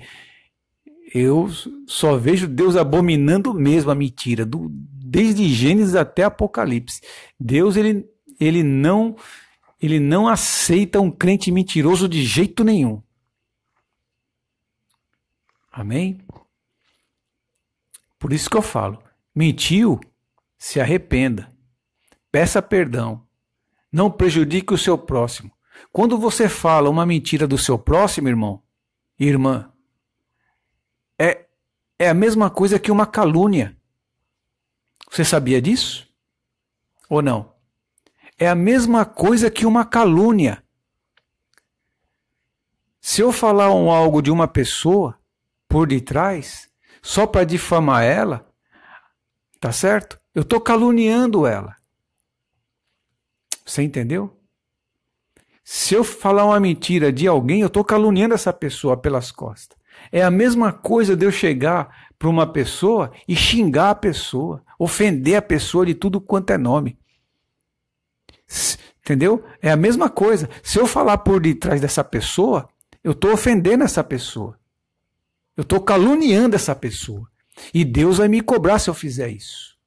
eu só vejo Deus abominando mesmo a mentira, desde Gênesis até Apocalipse. Deus ele não aceita um crente mentiroso de jeito nenhum. Amém? Por isso que eu falo, mentiu, se arrependa, peça perdão, não prejudique o seu próximo. Quando você fala uma mentira do seu próximo, irmão e irmã, é a mesma coisa que uma calúnia. Você sabia disso? Ou não? É a mesma coisa que uma calúnia. Se eu falar algo de uma pessoa por detrás, só para difamar ela, tá certo? Eu estou caluniando ela. Você entendeu? Se eu falar uma mentira de alguém, eu estou caluniando essa pessoa pelas costas. É a mesma coisa de eu chegar para uma pessoa e xingar a pessoa, ofender a pessoa de tudo quanto é nome. Entendeu? É a mesma coisa. Se eu falar por detrás dessa pessoa, eu estou ofendendo essa pessoa. Eu estou caluniando essa pessoa. E Deus vai me cobrar se eu fizer isso.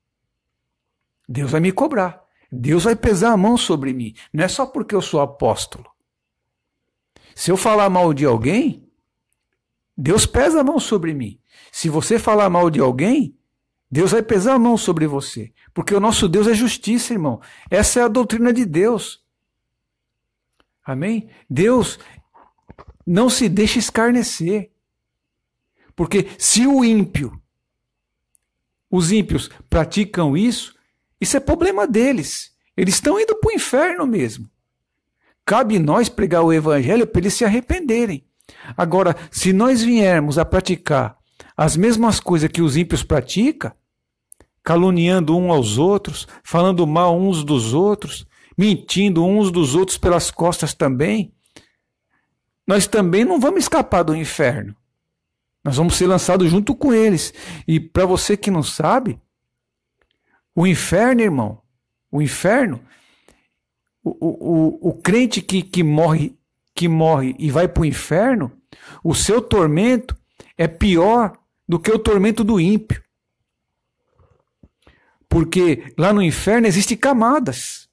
Deus vai me cobrar. Deus vai pesar a mão sobre mim. Não é só porque eu sou apóstolo. Se eu falar mal de alguém, Deus pesa a mão sobre mim. Se você falar mal de alguém, Deus vai pesar a mão sobre você. Porque o nosso Deus é justiça, irmão. Essa é a doutrina de Deus. Amém? Deus, Não se deixe escarnecer. Porque se os ímpios praticam isso é problema deles. Eles estão indo para o inferno mesmo. Cabe nós pregar o evangelho para eles se arrependerem. Agora, se nós viermos a praticar as mesmas coisas que os ímpios praticam, caluniando uns aos outros, falando mal uns dos outros, mentindo uns dos outros pelas costas também, nós também não vamos escapar do inferno. Nós vamos ser lançados junto com eles. E para você que não sabe, o inferno, irmão, o inferno, o crente que morre e vai para o inferno, o seu tormento é pior do que o tormento do ímpio. Porque lá no inferno existem camadas.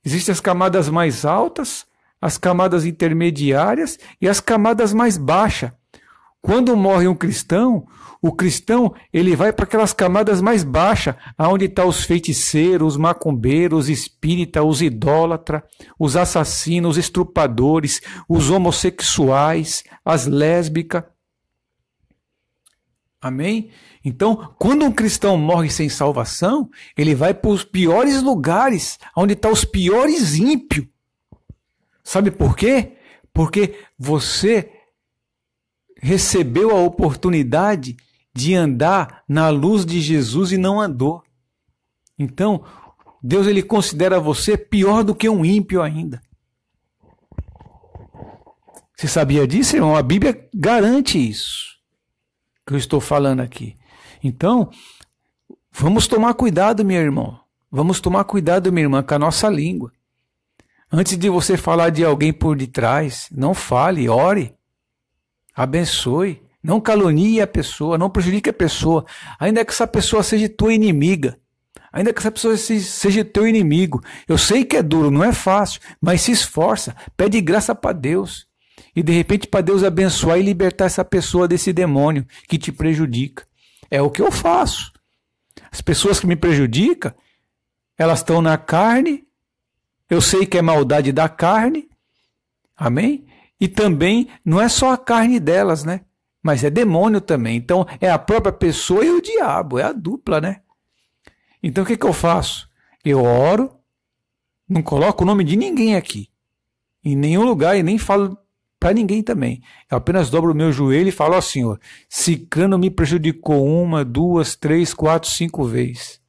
Existem as camadas mais altas, as camadas intermediárias e as camadas mais baixas. Quando morre um cristão, o cristão ele vai para aquelas camadas mais baixas, onde estão os feiticeiros, os macumbeiros, os espíritas, os idólatras, os assassinos, os estrupadores, os homossexuais, as lésbicas. Amém? Então, quando um cristão morre sem salvação, ele vai para os piores lugares, onde estão os piores ímpios. Sabe por quê? Porque você recebeu a oportunidade de andar na luz de Jesus e não andou. Então, Deus ele considera você pior do que um ímpio ainda. Você sabia disso, irmão? A Bíblia garante isso que eu estou falando aqui. Então, vamos tomar cuidado, meu irmão. Vamos tomar cuidado, minha irmã, com a nossa língua. Antes de você falar de alguém por detrás, não fale, ore. Abençoe, não calunie a pessoa, não prejudique a pessoa, ainda que essa pessoa seja tua inimiga, ainda que essa pessoa seja teu inimigo. Eu sei que é duro, não é fácil, mas se esforça, pede graça para Deus e de repente para Deus abençoar e libertar essa pessoa desse demônio que te prejudica. É o que eu faço. As pessoas que me prejudicam, elas estão na carne, eu sei que é maldade da carne, amém? E também não é só a carne delas, né? Mas é demônio também. Então é a própria pessoa e o diabo, é a dupla, né? Então o que eu faço? Eu oro, não coloco o nome de ninguém aqui, em nenhum lugar e nem falo para ninguém também. Eu apenas dobro o meu joelho e falo, ó Senhor, ciclano me prejudicou 1, 2, 3, 4, 5 vezes.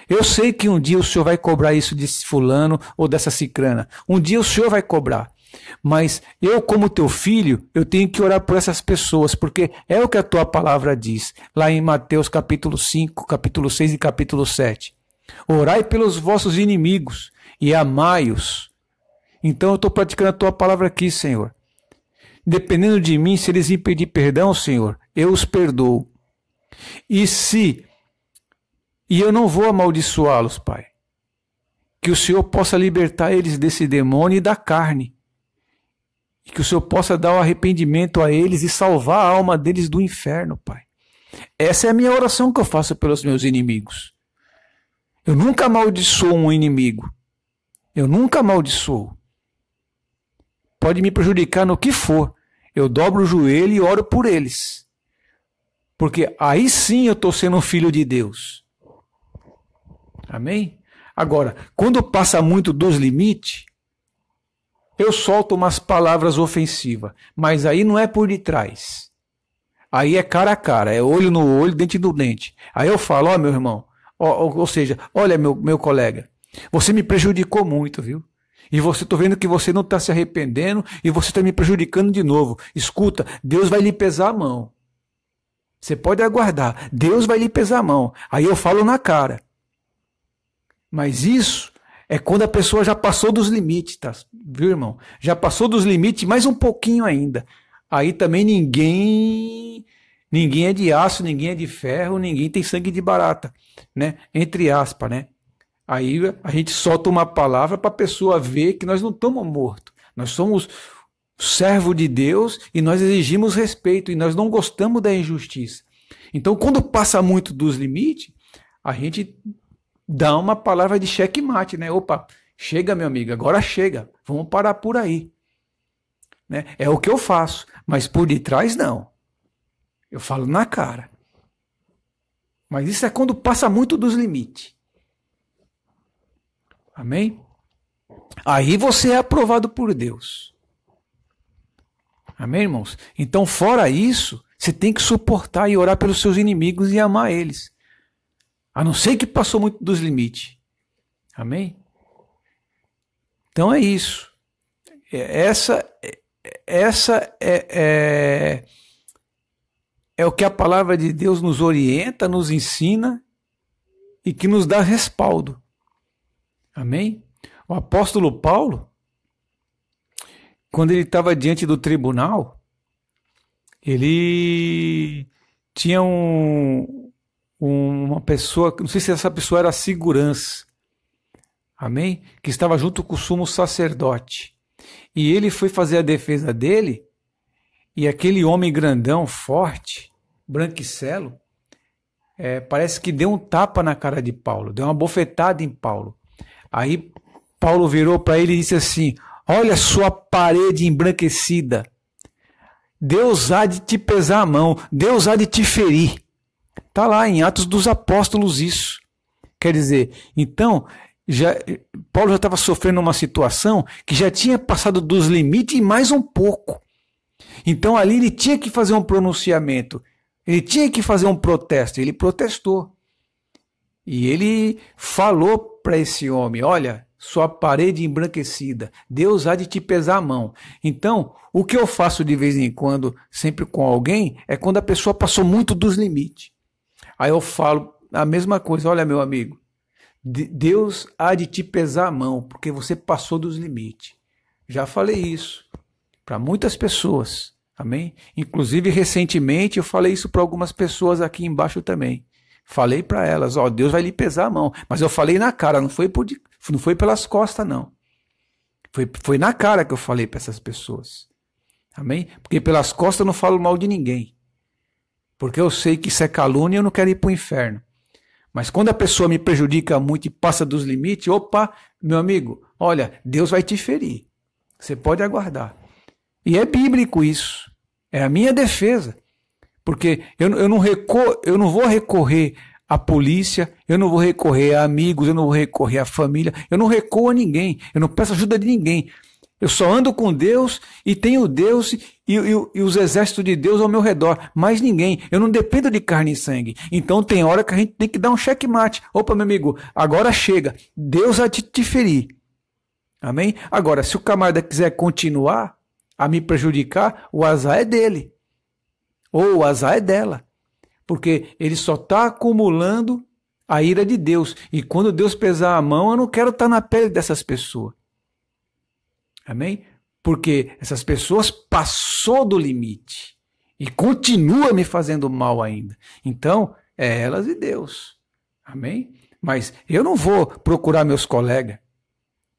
Eu sei que um dia o Senhor vai cobrar isso desse fulano ou dessa ciclana. Um dia o Senhor vai cobrar. Mas eu, como teu filho, eu tenho que orar por essas pessoas, porque é o que a tua palavra diz, lá em Mateus capítulo 5, capítulo 6 e capítulo 7. Orai pelos vossos inimigos e amai-os. Então eu estou praticando a tua palavra aqui, Senhor. Dependendo de mim, se eles me pedir perdão, Senhor, eu os perdoo. E eu não vou amaldiçoá-los, Pai. Que o Senhor possa libertar eles desse demônio e da carne. E que o Senhor possa dar o arrependimento a eles e salvar a alma deles do inferno, Pai. Essa é a minha oração que eu faço pelos meus inimigos. Eu nunca amaldiçoo um inimigo. Eu nunca amaldiçoo. Pode me prejudicar no que for. Eu dobro o joelho e oro por eles. Porque aí sim eu estou sendo um filho de Deus. Amém? Agora, quando passa muito dos limites, eu solto umas palavras ofensivas, mas aí não é por detrás. Aí é cara a cara, é olho no olho, dente no dente. Aí eu falo, ó meu irmão, ou seja, olha meu colega, você me prejudicou muito, viu? E você tô vendo que você não está se arrependendo e você está me prejudicando de novo. Escuta, Deus vai lhe pesar a mão. Você pode aguardar, Deus vai lhe pesar a mão. Aí eu falo na cara. Mas isso é quando a pessoa já passou dos limites, tá? Viu, irmão? Já passou dos limites, mais um pouquinho ainda. Aí também ninguém é de aço, ninguém é de ferro, ninguém tem sangue de barata, né? Entre aspas, né? Aí a gente solta uma palavra para a pessoa ver que nós não estamos mortos. Nós somos servo de Deus e nós exigimos respeito e nós não gostamos da injustiça. Então, quando passa muito dos limites, a gente dá uma palavra de checkmate, né? Opa, chega, meu amigo, agora chega. Vamos parar por aí. né? É o que eu faço, mas por detrás não. Eu falo na cara. Mas isso é quando passa muito dos limites. Amém? Aí você é aprovado por Deus. Amém, irmãos? Então, fora isso, você tem que suportar e orar pelos seus inimigos e amar eles. A não ser que passou muito dos limites. Amém? Então é isso. Essa é o que a palavra de Deus nos orienta, nos ensina e que nos dá respaldo. Amém? O apóstolo Paulo, quando ele estava diante do tribunal, ele tinha uma pessoa, não sei se essa pessoa era a segurança, amém? Que estava junto com o sumo sacerdote. E ele foi fazer a defesa dele, e aquele homem grandão, forte, branquicelo, parece que deu um tapa na cara de Paulo, deu uma bofetada em Paulo. Aí Paulo virou para ele e disse assim: olha sua parede embranquecida, Deus há de te pesar a mão, Deus há de te ferir. Está lá em Atos dos Apóstolos isso. Quer dizer, então, Paulo já estava sofrendo uma situação que já tinha passado dos limites e mais um pouco. Então ali ele tinha que fazer um pronunciamento, ele tinha que fazer um protesto, ele protestou. E ele falou para esse homem: olha, sua parede embranquecida, Deus há de te pesar a mão. Então, o que eu faço de vez em quando, sempre com alguém, é quando a pessoa passou muito dos limites. Aí eu falo a mesma coisa: olha, meu amigo, Deus há de te pesar a mão, porque você passou dos limites. Já falei isso para muitas pessoas, amém? Inclusive, recentemente, eu falei isso para algumas pessoas aqui embaixo também. Falei para elas: ó, Deus vai lhe pesar a mão. Mas eu falei na cara, não foi pelas costas, não. Foi na cara que eu falei para essas pessoas. Amém? Porque pelas costas eu não falo mal de ninguém. Porque eu sei que isso é calúnia e eu não quero ir para o inferno. Mas quando a pessoa me prejudica muito e passa dos limites, opa, meu amigo, olha, Deus vai te ferir. Você pode aguardar. E é bíblico isso. É a minha defesa. Porque eu não vou recorrer à polícia, eu não vou recorrer a amigos, eu não vou recorrer à família, eu não recorro a ninguém, eu não peço ajuda de ninguém. Eu só ando com Deus e tenho Deus e os exércitos de Deus ao meu redor. Mais ninguém. Eu não dependo de carne e sangue. Então tem hora que a gente tem que dar um checkmate. Opa, meu amigo, agora chega. Deus há de te ferir. Amém? Agora, se o camarada quiser continuar a me prejudicar, o azar é dele. Ou o azar é dela. Porque ele só está acumulando a ira de Deus. E quando Deus pesar a mão, eu não quero estar na pele dessas pessoas. Amém? Porque essas pessoas passou do limite e continua me fazendo mal ainda. Então, é elas e Deus. Amém? Mas eu não vou procurar meus colegas.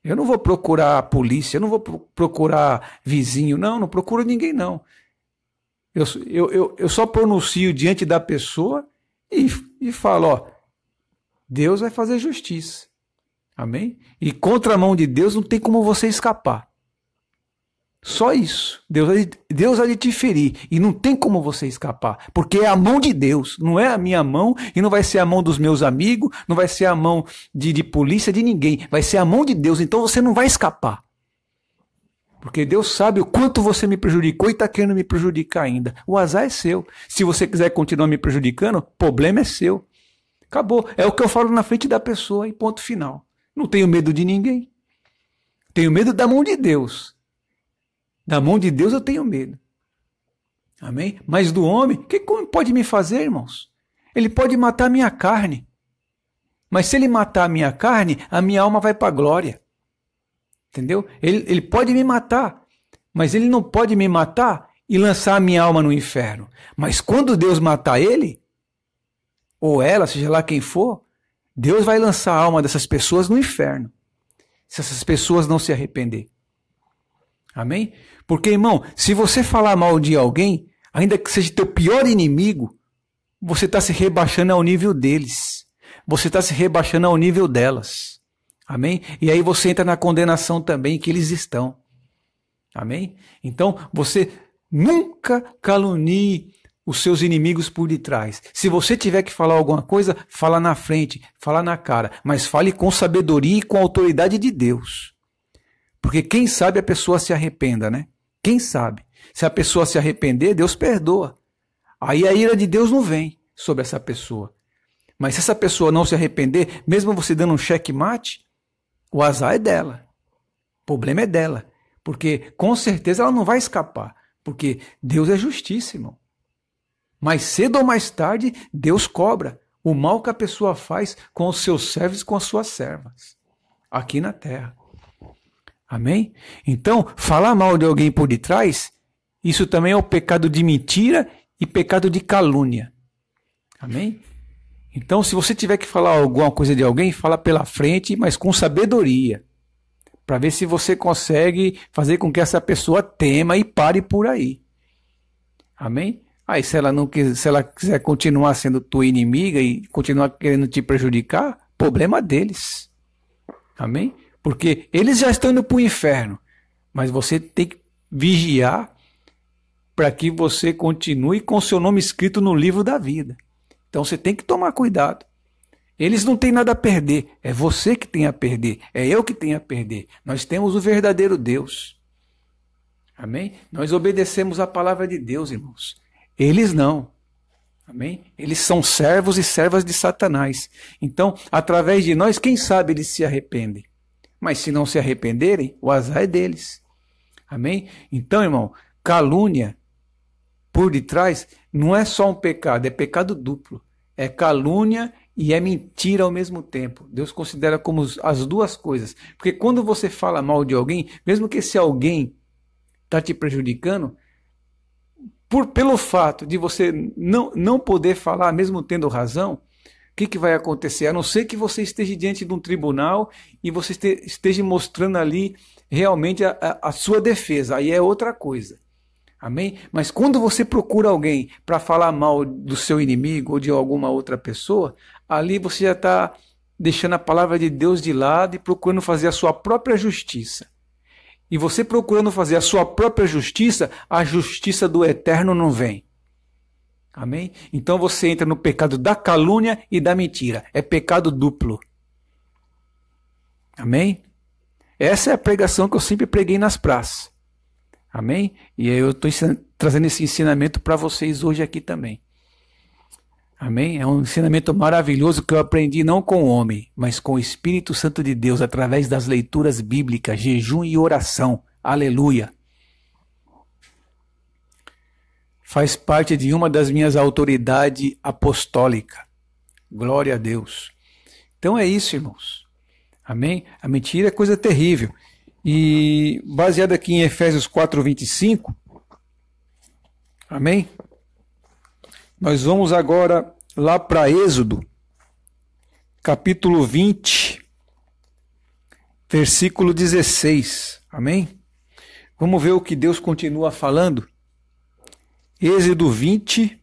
Eu não vou procurar a polícia, eu não vou procurar vizinho. Não procuro ninguém, não. Eu só pronuncio diante da pessoa e falo, ó, Deus vai fazer justiça. Amém? E contra a mão de Deus não tem como você escapar. Só isso. Deus há de te ferir e não tem como você escapar, porque é a mão de Deus, não é a minha mão e não vai ser a mão dos meus amigos, não vai ser a mão de polícia, de ninguém, vai ser a mão de Deus, então você não vai escapar. Porque Deus sabe o quanto você me prejudicou e está querendo me prejudicar ainda. O azar é seu. Se você quiser continuar me prejudicando, o problema é seu. Acabou. É o que eu falo na frente da pessoa e ponto final. Não tenho medo de ninguém. Tenho medo da mão de Deus. Da mão de Deus eu tenho medo. Amém? Mas do homem, o que pode me fazer, irmãos? Ele pode matar a minha carne. Mas se ele matar a minha carne, a minha alma vai para a glória. Entendeu? Ele pode me matar, mas ele não pode me matar e lançar a minha alma no inferno. Mas quando Deus matar ele, ou ela, seja lá quem for, Deus vai lançar a alma dessas pessoas no inferno. Se essas pessoas não se arrepender. Amém? Porque, irmão, se você falar mal de alguém, ainda que seja teu pior inimigo, você está se rebaixando ao nível deles. Você está se rebaixando ao nível delas. Amém? E aí você entra na condenação também que eles estão. Amém? Então, você nunca calunie os seus inimigos por detrás. Se você tiver que falar alguma coisa, fala na frente, fala na cara, mas fale com sabedoria e com a autoridade de Deus. Porque quem sabe a pessoa se arrependa, né? Quem sabe? Se a pessoa se arrepender, Deus perdoa. Aí a ira de Deus não vem sobre essa pessoa. Mas se essa pessoa não se arrepender, mesmo você dando um checkmate, o azar é dela. O problema é dela. Porque com certeza ela não vai escapar. Porque Deus é justiça, irmão. Mais cedo ou mais tarde, Deus cobra o mal que a pessoa faz com os seus servos e com as suas servas. Aqui na terra. Amém? Então, falar mal de alguém por detrás, isso também é o pecado de mentira e pecado de calúnia. Amém? Então, se você tiver que falar alguma coisa de alguém, fala pela frente, mas com sabedoria. Para ver se você consegue fazer com que essa pessoa tema e pare por aí. Amém? Aí, se ela quiser continuar sendo tua inimiga e continuar querendo te prejudicar, problema deles. Amém? Porque eles já estão indo para o inferno. Mas você tem que vigiar para que você continue com seu nome escrito no livro da vida. Então você tem que tomar cuidado. Eles não têm nada a perder. É você que tem a perder. É eu que tenho a perder. Nós temos o verdadeiro Deus. Amém? Nós obedecemos a palavra de Deus, irmãos. Eles não. Amém? Eles são servos e servas de Satanás. Então, através de nós, quem sabe eles se arrependem. Mas se não se arrependerem, o azar é deles. Amém? Então, irmão, calúnia por detrás não é só um pecado, é pecado duplo. É calúnia e é mentira ao mesmo tempo. Deus considera como as duas coisas. Porque quando você fala mal de alguém, mesmo que esse alguém está te prejudicando, pelo fato de você não poder falar, mesmo tendo razão, o que vai acontecer? A não ser que você esteja diante de um tribunal e você esteja mostrando ali realmente a sua defesa. Aí é outra coisa. Amém? Mas quando você procura alguém para falar mal do seu inimigo ou de alguma outra pessoa, ali você já está deixando a palavra de Deus de lado e procurando fazer a sua própria justiça. E você procurando fazer a sua própria justiça, a justiça do eterno não vem. Amém? Então você entra no pecado da calúnia e da mentira. É pecado duplo. Amém? Essa é a pregação que eu sempre preguei nas praças. Amém? E eu estou trazendo esse ensinamento para vocês hoje aqui também. Amém? É um ensinamento maravilhoso que eu aprendi não com o homem, mas com o Espírito Santo de Deus, através das leituras bíblicas, jejum e oração. Aleluia! Faz parte de uma das minhas autoridades apostólicas. Glória a Deus. Então é isso, irmãos. Amém? A mentira é coisa terrível. E baseado aqui em Efésios 4:25, amém? Nós vamos agora lá para Êxodo, capítulo 20, versículo 16, amém? Vamos ver o que Deus continua falando. Êxodo 20,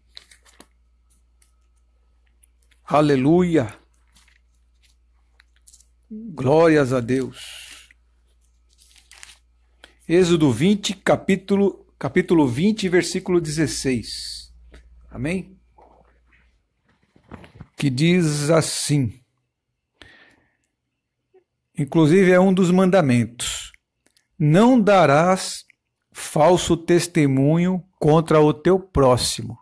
aleluia, glórias a Deus. Êxodo 20, capítulo 20, versículo 16. Amém? Que diz assim. Inclusive é um dos mandamentos. Não darás falso testemunho contra o teu próximo.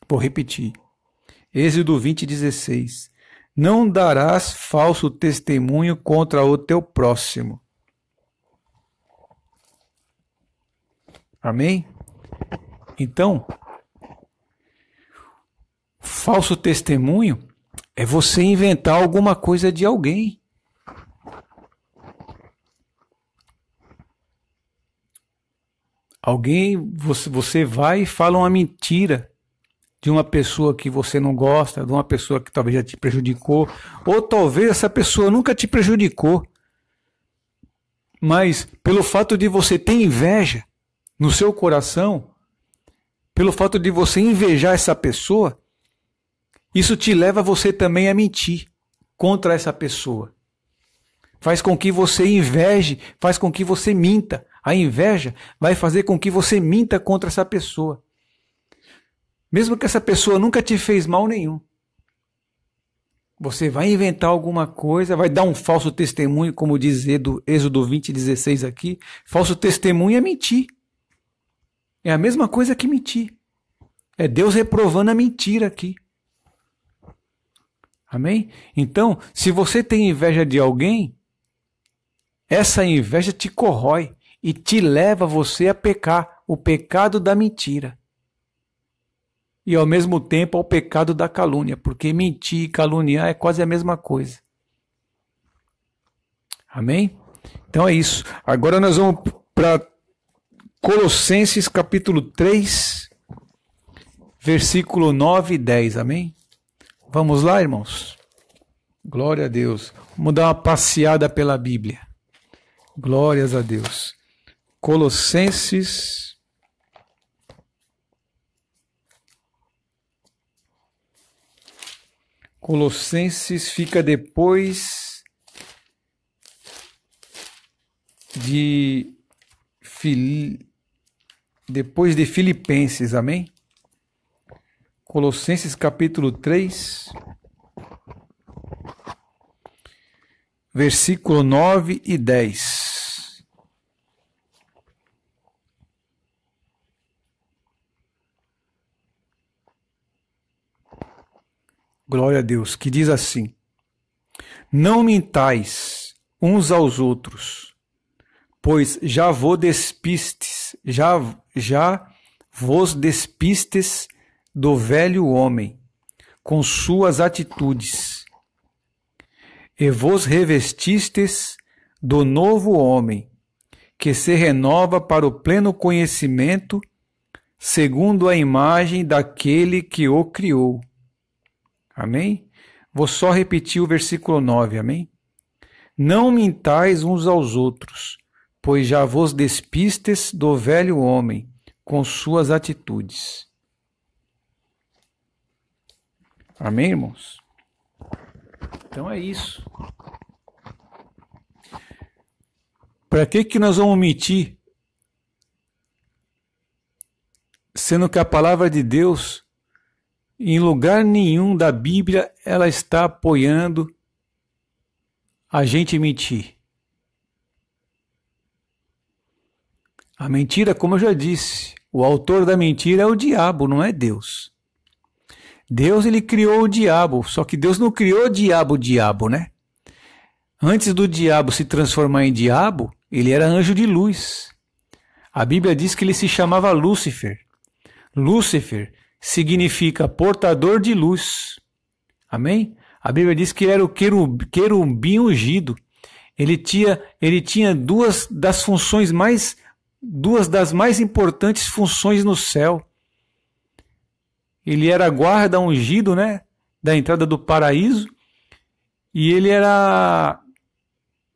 Vou repetir. Êxodo 20, 16. Não darás falso testemunho contra o teu próximo. Amém? Então, falso testemunho é você inventar alguma coisa de alguém. Você vai e fala uma mentira de uma pessoa que você não gosta, de uma pessoa que talvez já te prejudicou, ou talvez essa pessoa nunca te prejudicou, mas pelo fato de você ter inveja no seu coração, pelo fato de você invejar essa pessoa, isso te leva a você também a mentir contra essa pessoa. faz com que você inveje, faz com que você minta. A inveja vai fazer com que você minta contra essa pessoa. Mesmo que essa pessoa nunca te fez mal nenhum. Você vai inventar alguma coisa, vai dar um falso testemunho, como diz Êxodo 20:16 aqui. Falso testemunho é mentir. É a mesma coisa que mentir. É Deus reprovando a mentira aqui. Amém? Então, se você tem inveja de alguém, essa inveja te corrói e te leva você a pecar, o pecado da mentira. E ao mesmo tempo ao pecado da calúnia, porque mentir e caluniar é quase a mesma coisa. Amém? Então é isso. Agora nós vamos para Colossenses capítulo 3, versículo 9 e 10. Amém? Vamos lá, irmãos? Glória a Deus. Vamos dar uma passeada pela Bíblia. Glórias a Deus. Colossenses fica depois de Filipenses, amém? Colossenses capítulo 3, versículo 9 e 10. Glória a Deus, que diz assim: não mintais uns aos outros, pois já vos despistes do velho homem, com suas atitudes, e vos revestistes do novo homem, que se renova para o pleno conhecimento, segundo a imagem daquele que o criou. Amém? Vou só repetir o versículo 9, amém? Não mintais uns aos outros, pois já vos despistes do velho homem, com suas atitudes. Amém, irmãos? Então é isso. Para que nós vamos mentir? Sendo que a palavra de Deus, em lugar nenhum da Bíblia, ela está apoiando a gente mentir. A mentira, como eu já disse, o autor da mentira é o diabo, não é Deus. Deus, ele criou o diabo, só que Deus não criou o diabo, né? Antes do diabo se transformar em diabo, ele era anjo de luz. A Bíblia diz que ele se chamava Lúcifer. Lúcifer significa portador de luz. Amém? A Bíblia diz que era o querubim ungido. Ele tinha duas das mais importantes funções no céu. Ele era guarda ungido, né, da entrada do paraíso, e ele era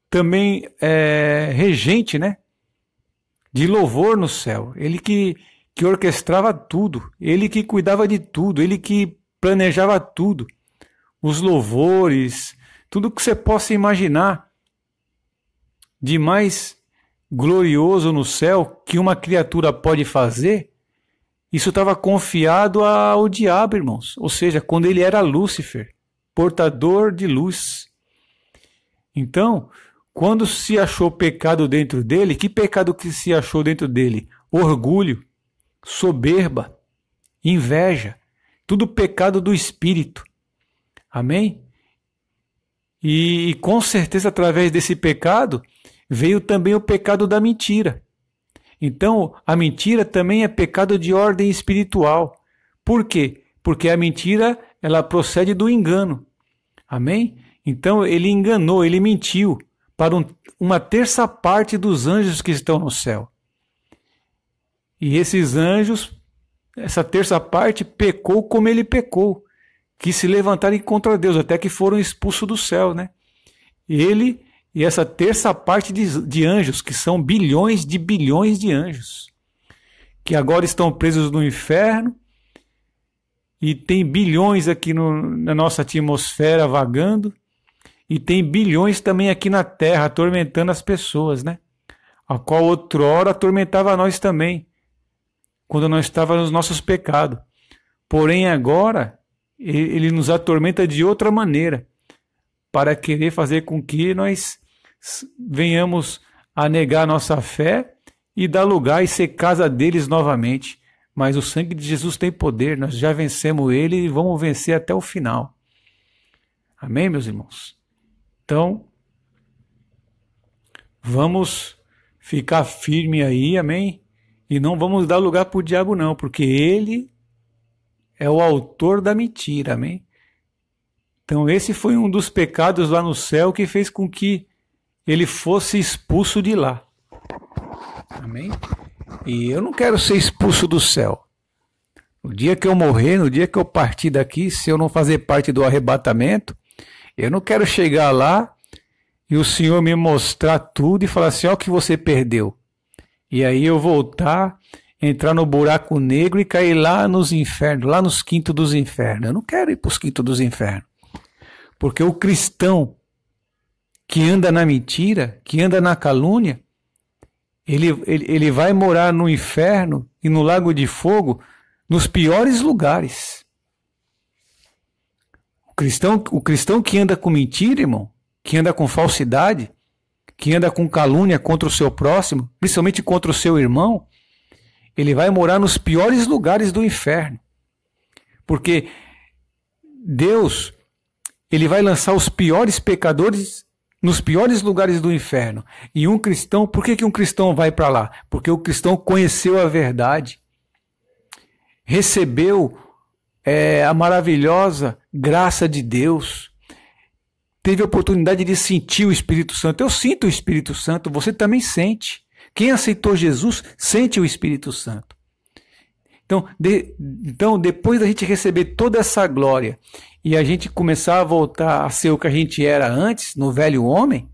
também regente, né, de louvor no céu. Ele que orquestrava tudo, ele que cuidava de tudo, ele que planejava tudo. Os louvores, tudo que você possa imaginar de mais glorioso no céu que uma criatura pode fazer, isso estava confiado ao diabo, irmãos. Ou seja, quando ele era Lúcifer, portador de luz. Então, quando se achou pecado dentro dele, que pecado que se achou dentro dele? Orgulho, soberba, inveja, tudo pecado do espírito. Amém? E com certeza, através desse pecado, veio também o pecado da mentira. Então, a mentira também é pecado de ordem espiritual. Por quê? Porque a mentira, ela procede do engano. Amém? Então, ele enganou, ele mentiu para uma terça parte dos anjos que estão no céu. E esses anjos, essa terça parte, pecou como ele pecou, que se levantaram contra Deus, até que foram expulsos do céu, né? Ele e essa terça parte de anjos, que são bilhões de anjos, que agora estão presos no inferno, e tem bilhões aqui na nossa atmosfera vagando, e tem bilhões também aqui na terra atormentando as pessoas, né? A qual outrora atormentava nós também, quando nós estávamos nos nossos pecados. Porém agora ele nos atormenta de outra maneira, para querer fazer com que nós venhamos a negar nossa fé e dar lugar e ser casa deles novamente. Mas o sangue de Jesus tem poder, nós já vencemos ele e vamos vencer até o final. Amém, meus irmãos? Então, vamos ficar firme aí, amém? E não vamos dar lugar para o diabo não, porque ele é o autor da mentira, amém? Então esse foi um dos pecados lá no céu que fez com que ele fosse expulso de lá. Amém? E eu não quero ser expulso do céu. No dia que eu morrer, no dia que eu partir daqui, se eu não fazer parte do arrebatamento, eu não quero chegar lá e o Senhor me mostrar tudo e falar assim, ó, o que você perdeu. E aí eu voltar, entrar no buraco negro e cair lá nos infernos, lá nos quintos dos infernos. Eu não quero ir para os quintos dos infernos. Porque o cristão que anda na mentira, que anda na calúnia, ele vai morar no inferno e no lago de fogo nos piores lugares. O cristão que anda com mentira, irmão, que anda com falsidade, que anda com calúnia contra o seu próximo, principalmente contra o seu irmão, ele vai morar nos piores lugares do inferno. Porque Deus, ele vai lançar os piores pecadores nos piores lugares do inferno. E um cristão, por que um cristão vai para lá? Porque o cristão conheceu a verdade, recebeu a maravilhosa graça de Deus, teve a oportunidade de sentir o Espírito Santo. Eu sinto o Espírito Santo, você também sente. Quem aceitou Jesus sente o Espírito Santo. Então, depois da gente receber toda essa glória e a gente começar a voltar a ser o que a gente era antes, no velho homem,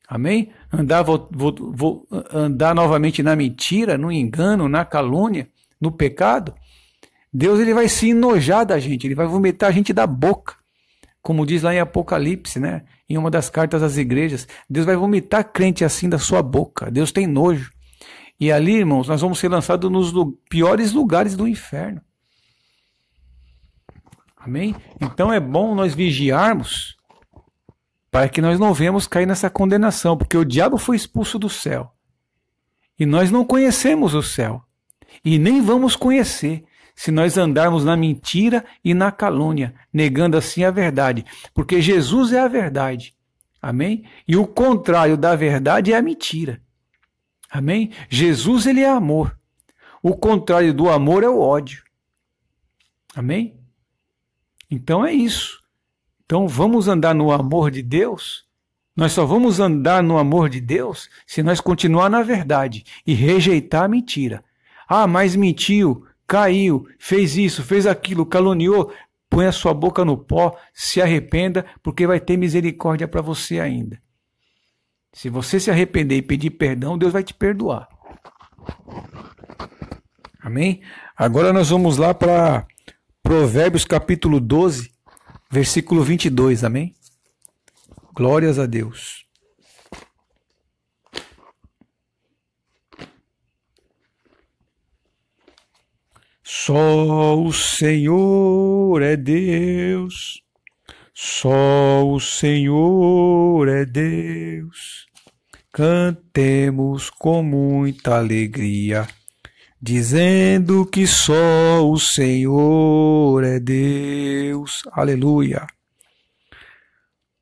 amém? Andar novamente na mentira, no engano, na calúnia, no pecado, Deus ele vai se enojar da gente, ele vai vomitar a gente da boca, como diz lá em Apocalipse, né? Em uma das cartas às igrejas, Deus vai vomitar crente assim da sua boca, Deus tem nojo. E ali, irmãos, nós vamos ser lançados nos piores lugares do inferno. Amém? Então é bom nós vigiarmos para que nós não venhamos cair nessa condenação, porque o diabo foi expulso do céu. E nós não conhecemos o céu. E nem vamos conhecer se nós andarmos na mentira e na calúnia, negando assim a verdade. Porque Jesus é a verdade. Amém? E o contrário da verdade é a mentira. Amém? Jesus, ele é amor. O contrário do amor é o ódio. Amém? Então é isso. Então vamos andar no amor de Deus. Nós só vamos andar no amor de Deus se nós continuar na verdade e rejeitar a mentira. Ah, mas mentiu, caiu, fez isso, fez aquilo, caluniou. Põe a sua boca no pó, se arrependa, porque vai ter misericórdia para você ainda. Se você se arrepender e pedir perdão, Deus vai te perdoar. Amém? Agora nós vamos lá para Provérbios capítulo 12, versículo 22. Amém? Glórias a Deus. Só o Senhor é Deus. Só o Senhor é Deus. Cantemos com muita alegria, dizendo que só o Senhor é Deus. Aleluia.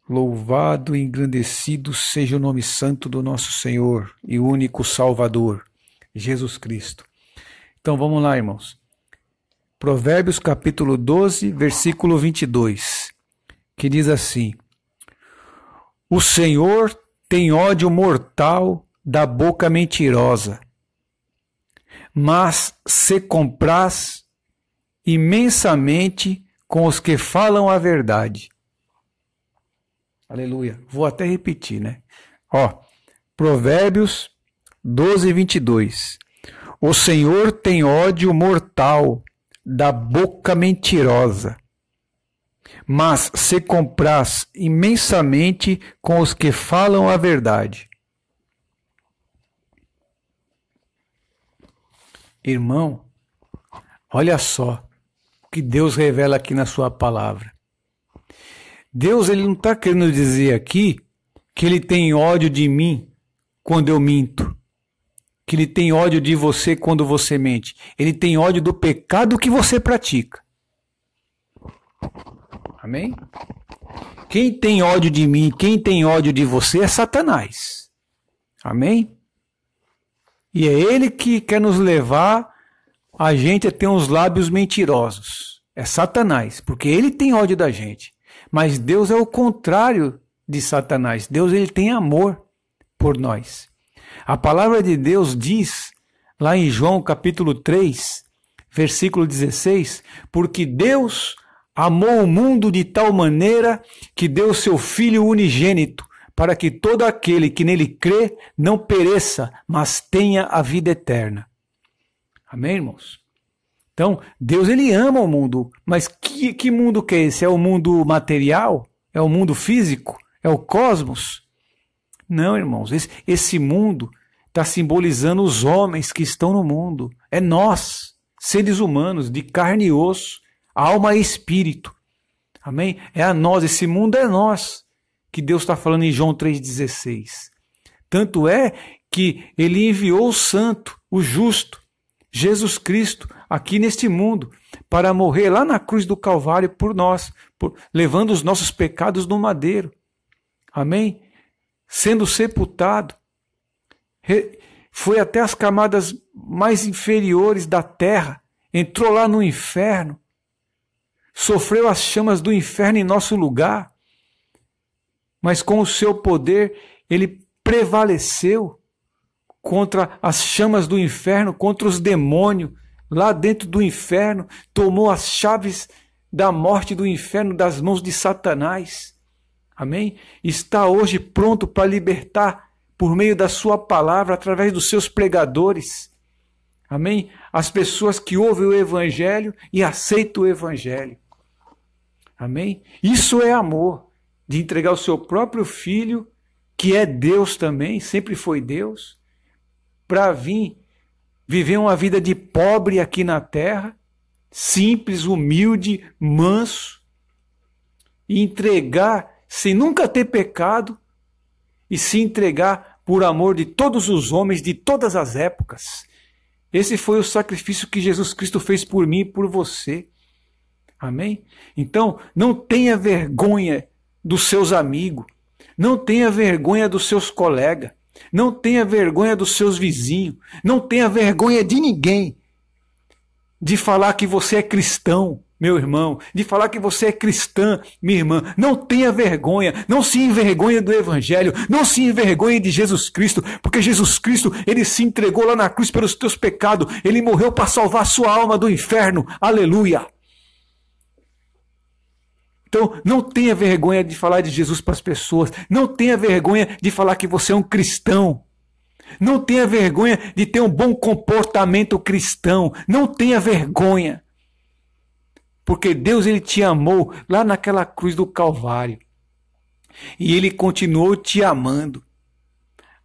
Louvado e engrandecido seja o nome santo do nosso Senhor e único Salvador, Jesus Cristo. Então vamos lá, irmãos. Provérbios capítulo 12, versículo 22, que diz assim: O Senhor tem ódio mortal da boca mentirosa, mas se compraz imensamente com os que falam a verdade. Aleluia. Vou até repetir, né? Provérbios 12, 22. O Senhor tem ódio mortal da boca mentirosa, mas se compraz imensamente com os que falam a verdade. Irmão, olha só o que Deus revela aqui na sua palavra. Deus, ele não está querendo dizer aqui que ele tem ódio de mim quando eu minto, que ele tem ódio de você quando você mente. Ele tem ódio do pecado que você pratica. Amém? Quem tem ódio de mim, quem tem ódio de você é Satanás. Amém? E é ele que quer nos levar a gente a ter uns lábios mentirosos. É Satanás, porque ele tem ódio da gente. Mas Deus é o contrário de Satanás. Deus, ele tem amor por nós. A palavra de Deus diz, lá em João capítulo 3, versículo 16, porque Deus amou o mundo de tal maneira que deu o seu Filho unigênito, para que todo aquele que nele crê não pereça, mas tenha a vida eterna. Amém, irmãos? Então, Deus, ele ama o mundo, mas que mundo que é esse? É o mundo material? É o mundo físico? É o cosmos? Não, irmãos, esse mundo está simbolizando os homens que estão no mundo. É nós, seres humanos, de carne e osso, alma e espírito. Amém? É a nós, esse mundo é nós, que Deus está falando em João 3,16. Tanto é que ele enviou o santo, o justo, Jesus Cristo, aqui neste mundo, para morrer lá na cruz do Calvário por nós, levando os nossos pecados no madeiro. Amém? Sendo sepultado, foi até as camadas mais inferiores da terra, entrou lá no inferno, sofreu as chamas do inferno em nosso lugar, mas com o seu poder ele prevaleceu contra as chamas do inferno, contra os demônios, lá dentro do inferno, tomou as chaves da morte do inferno das mãos de Satanás. Amém? Está hoje pronto para libertar por meio da sua palavra, através dos seus pregadores. Amém? As pessoas que ouvem o evangelho e aceitam o evangelho. Amém? Isso é amor, de entregar o seu próprio filho, que é Deus também, sempre foi Deus, para vir viver uma vida de pobre aqui na terra, simples, humilde, manso, e entregar sem nunca ter pecado e se entregar por amor de todos os homens de todas as épocas. Esse foi o sacrifício que Jesus Cristo fez por mim e por você. Amém? Então, não tenha vergonha dos seus amigos, não tenha vergonha dos seus colegas, não tenha vergonha dos seus vizinhos, não tenha vergonha de ninguém de falar que você é cristão, meu irmão, de falar que você é cristã, minha irmã. Não tenha vergonha, não se envergonhe do evangelho, não se envergonhe de Jesus Cristo, porque Jesus Cristo, ele se entregou lá na cruz pelos teus pecados, ele morreu para salvar a sua alma do inferno. Aleluia! Então, não tenha vergonha de falar de Jesus para as pessoas. Não tenha vergonha de falar que você é um cristão. Não tenha vergonha de ter um bom comportamento cristão. Não tenha vergonha. Porque Deus, ele te amou lá naquela cruz do Calvário. E ele continuou te amando.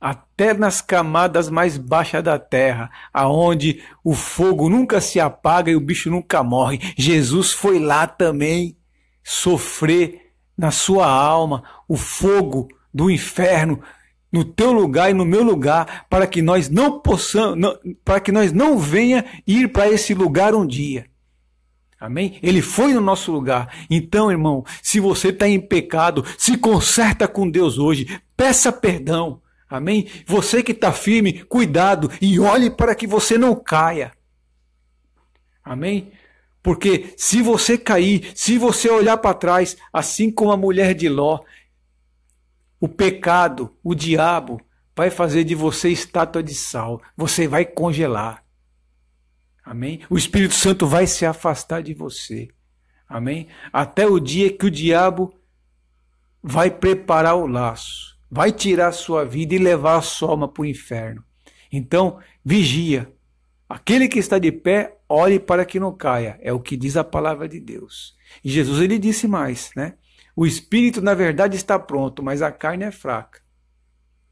Até nas camadas mais baixas da terra, aonde o fogo nunca se apaga e o bicho nunca morre. Jesus foi lá também sofrer na sua alma o fogo do inferno no teu lugar e no meu lugar, para que nós não possamos, para que nós não venha ir para esse lugar um dia. Amém? Ele foi no nosso lugar. Então, irmão, se você está em pecado, se conserta com Deus hoje, peça perdão. Amém? Você que está firme, cuidado e olhe para que você não caia. Amém? Porque se você cair, se você olhar para trás, assim como a mulher de Ló, o pecado, o diabo, vai fazer de você estátua de sal. Você vai congelar. Amém? O Espírito Santo vai se afastar de você. Amém? Até o dia que o diabo vai preparar o laço, vai tirar a sua vida e levar a sua alma para o inferno. Então, vigia. Aquele que está de pé, ore para que não caia. É o que diz a palavra de Deus. E Jesus, ele disse mais, né? O espírito, na verdade, está pronto, mas a carne é fraca.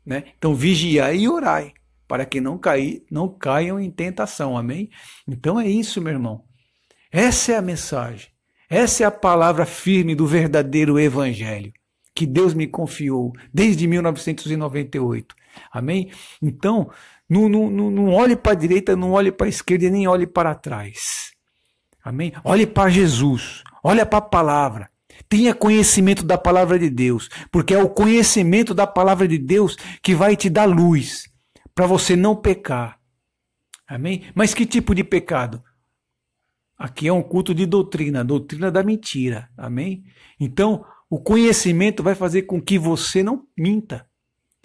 Né? Então, vigiai e orai, para que não caiam em tentação. Amém? Então é isso, meu irmão. Essa é a mensagem. Essa é a palavra firme do verdadeiro evangelho que Deus me confiou desde 1998. Amém? Então, não olhe para a direita, não olhe para a esquerda e nem olhe para trás. Amém? Olhe para Jesus, olhe para a palavra. Tenha conhecimento da palavra de Deus, porque é o conhecimento da palavra de Deus que vai te dar luz para você não pecar. Amém? Mas que tipo de pecado? Aqui é um culto de doutrina, doutrina da mentira. Amém? Então, o conhecimento vai fazer com que você não minta.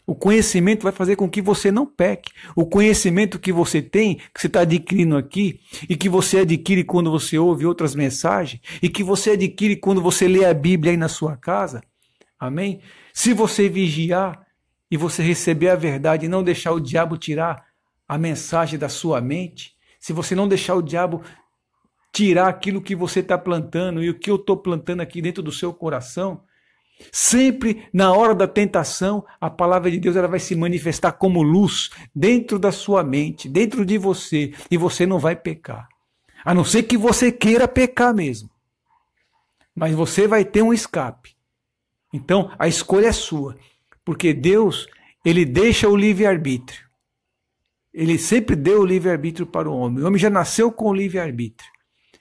O conhecimento vai fazer com que você não peque. O conhecimento que você tem, que você está adquirindo aqui, e que você adquire quando você ouve outras mensagens, e que você adquire quando você lê a Bíblia aí na sua casa. Amém? Se você vigiar e você receber a verdade e não deixar o diabo tirar a mensagem da sua mente, se você não deixar o diabo tirar aquilo que você está plantando e o que eu estou plantando aqui dentro do seu coração, sempre na hora da tentação, a palavra de Deus ela vai se manifestar como luz dentro da sua mente, dentro de você, e você não vai pecar. A não ser que você queira pecar mesmo. Mas você vai ter um escape. Então, a escolha é sua. Porque Deus, ele deixa o livre-arbítrio. Ele sempre deu o livre-arbítrio para o homem. O homem já nasceu com o livre-arbítrio.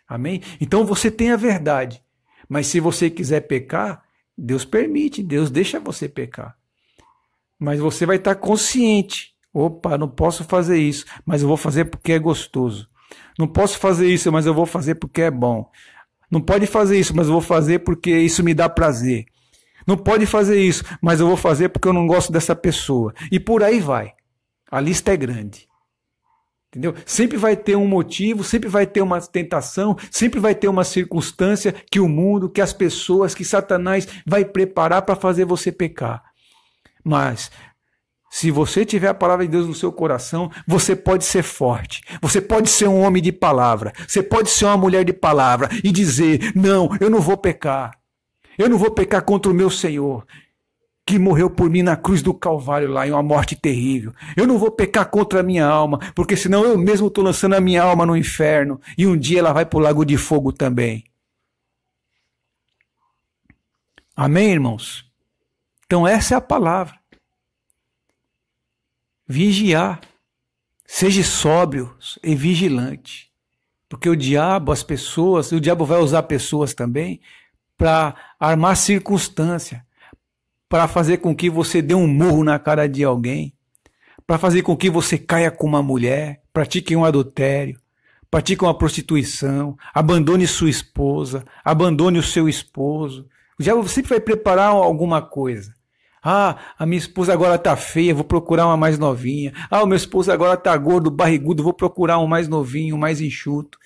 Amém? Então você tem a verdade. Mas se você quiser pecar, Deus permite, Deus deixa você pecar. Mas você vai estar consciente. Opa, não posso fazer isso, mas eu vou fazer porque é gostoso. Não posso fazer isso, mas eu vou fazer porque é bom. Não pode fazer isso, mas eu vou fazer porque isso me dá prazer. Não pode fazer isso, mas eu vou fazer porque eu não gosto dessa pessoa. E por aí vai. A lista é grande. Entendeu? Sempre vai ter um motivo, sempre vai ter uma tentação, sempre vai ter uma circunstância que o mundo, que as pessoas, que Satanás vai preparar para fazer você pecar. Mas, se você tiver a palavra de Deus no seu coração, você pode ser forte. Você pode ser um homem de palavra. Você pode ser uma mulher de palavra e dizer, não, eu não vou pecar. Eu não vou pecar contra o meu Senhor, que morreu por mim na cruz do Calvário lá, em uma morte terrível. Eu não vou pecar contra a minha alma, porque senão eu mesmo estou lançando a minha alma no inferno, e um dia ela vai para o lago de fogo também. Amém, irmãos? Então essa é a palavra. Vigiar. Seja sóbrio e vigilante. Porque o diabo vai usar pessoas também para armar circunstância, para fazer com que você dê um murro na cara de alguém, para fazer com que você caia com uma mulher, pratique um adultério, pratique uma prostituição, abandone sua esposa, abandone o seu esposo. O diabo sempre vai preparar alguma coisa. Ah, a minha esposa agora está feia, vou procurar uma mais novinha. Ah, o meu esposo agora está gordo, barrigudo, vou procurar um mais novinho, um mais enxuto.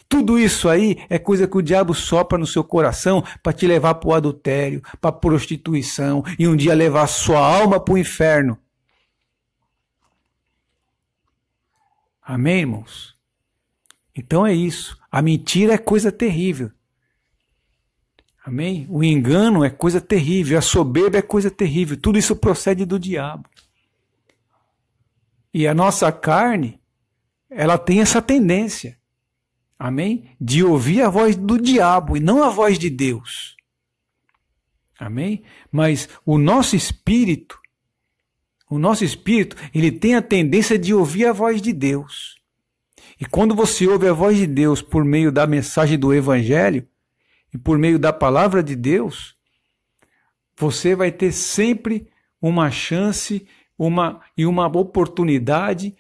Tudo isso aí é coisa que o diabo sopra no seu coração para te levar para o adultério, para a prostituição e um dia levar a sua alma para o inferno. Amém, irmãos? Então é isso. A mentira é coisa terrível. Amém? O engano é coisa terrível, a soberba é coisa terrível. Tudo isso procede do diabo. E a nossa carne, ela tem essa tendência. Amém? De ouvir a voz do diabo e não a voz de Deus. Amém? Mas o nosso espírito, ele tem a tendência de ouvir a voz de Deus. E quando você ouve a voz de Deus por meio da mensagem do Evangelho e por meio da palavra de Deus, você vai ter sempre uma chance e uma oportunidade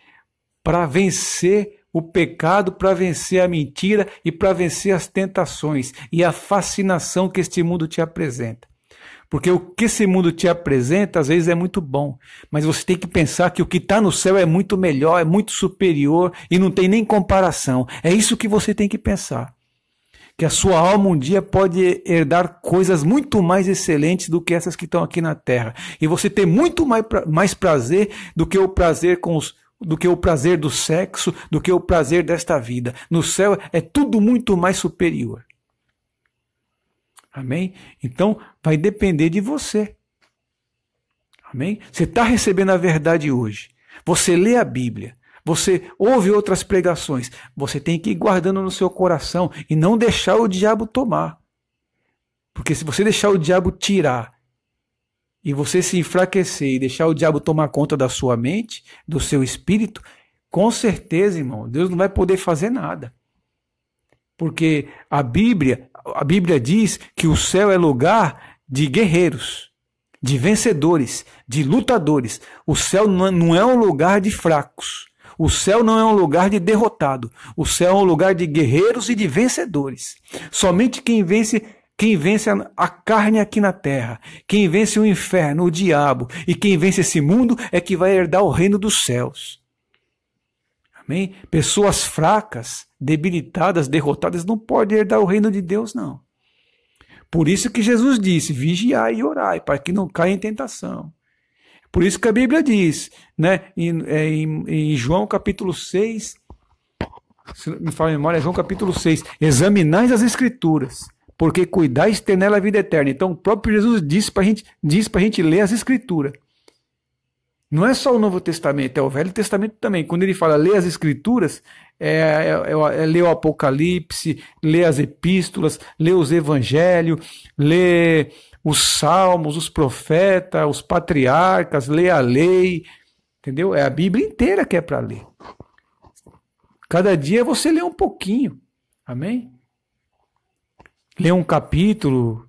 para vencer o pecado, para vencer a mentira e para vencer as tentações e a fascinação que este mundo te apresenta. Porque o que esse mundo te apresenta às vezes é muito bom, mas você tem que pensar que o que está no céu é muito melhor, é muito superior e não tem nem comparação. É isso que você tem que pensar. Que a sua alma um dia pode herdar coisas muito mais excelentes do que essas que estão aqui na terra. E você ter muito mais prazer do que o prazer com o prazer do sexo, do que o prazer desta vida. No céu é tudo muito mais superior. Amém? Então vai depender de você. Amém? Você está recebendo a verdade hoje. Você lê a Bíblia. Você ouve outras pregações. Você tem que ir guardando no seu coração e não deixar o diabo tomar. Porque se você deixar o diabo tirar e você se enfraquecer e deixar o diabo tomar conta da sua mente, do seu espírito, com certeza, irmão, Deus não vai poder fazer nada. Porque a Bíblia diz que o céu é lugar de guerreiros, de vencedores, de lutadores. O céu não é um lugar de fracos. O céu não é um lugar de derrotado. O céu é um lugar de guerreiros e de vencedores. Somente quem vence a carne aqui na terra, quem vence o inferno, o diabo, e quem vence esse mundo é que vai herdar o reino dos céus. Amém? Pessoas fracas, debilitadas, derrotadas, não podem herdar o reino de Deus, não. Por isso que Jesus disse, vigiai e orai, para que não caia em tentação. Por isso que a Bíblia diz, né, em João capítulo 6, se me fala a memória, João capítulo 6, examinais as Escrituras, porque cuidais ter nela a vida eterna. Então o próprio Jesus diz para a gente ler as Escrituras. Não é só o Novo Testamento, é o Velho Testamento também. Quando ele fala ler as Escrituras, ler o Apocalipse, ler as Epístolas, ler os Evangelhos, ler os Salmos, os profetas, os patriarcas, ler a lei, entendeu? É a Bíblia inteira que é para ler. Cada dia você lê um pouquinho, amém? Lê um capítulo,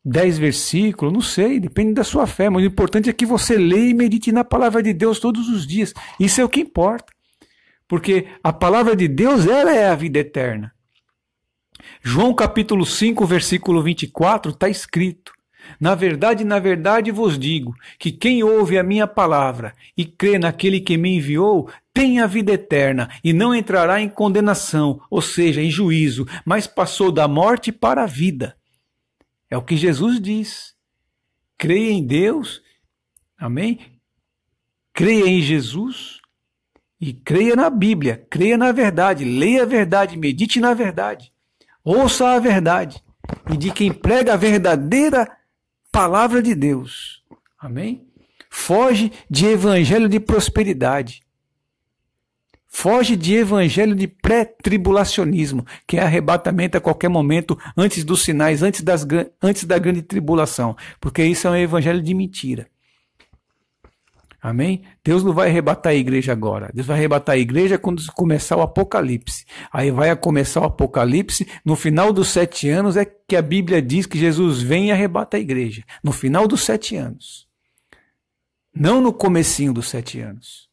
10 versículos, não sei, depende da sua fé, mas o importante é que você leia e medite na palavra de Deus todos os dias. Isso é o que importa, porque a palavra de Deus, ela é a vida eterna. João capítulo 5, versículo 24, está escrito: na verdade vos digo, que quem ouve a minha palavra e crê naquele que me enviou, tem a vida eterna e não entrará em condenação, ou seja, em juízo, mas passou da morte para a vida. É o que Jesus diz. Creia em Deus, amém? Creia em Jesus e creia na Bíblia, creia na verdade, leia a verdade, medite na verdade, ouça a verdade e de quem prega a verdadeira palavra de Deus, amém? Foge de evangelho de prosperidade. Foge de evangelho de pré-tribulacionismo, que é arrebatamento a qualquer momento, antes dos sinais, antes da grande tribulação, porque isso é um evangelho de mentira. Amém? Deus não vai arrebatar a igreja agora. Deus vai arrebatar a igreja quando começar o Apocalipse. Aí vai começar o Apocalipse, no final dos 7 anos é que a Bíblia diz que Jesus vem e arrebata a igreja. No final dos 7 anos. Não no comecinho dos 7 anos.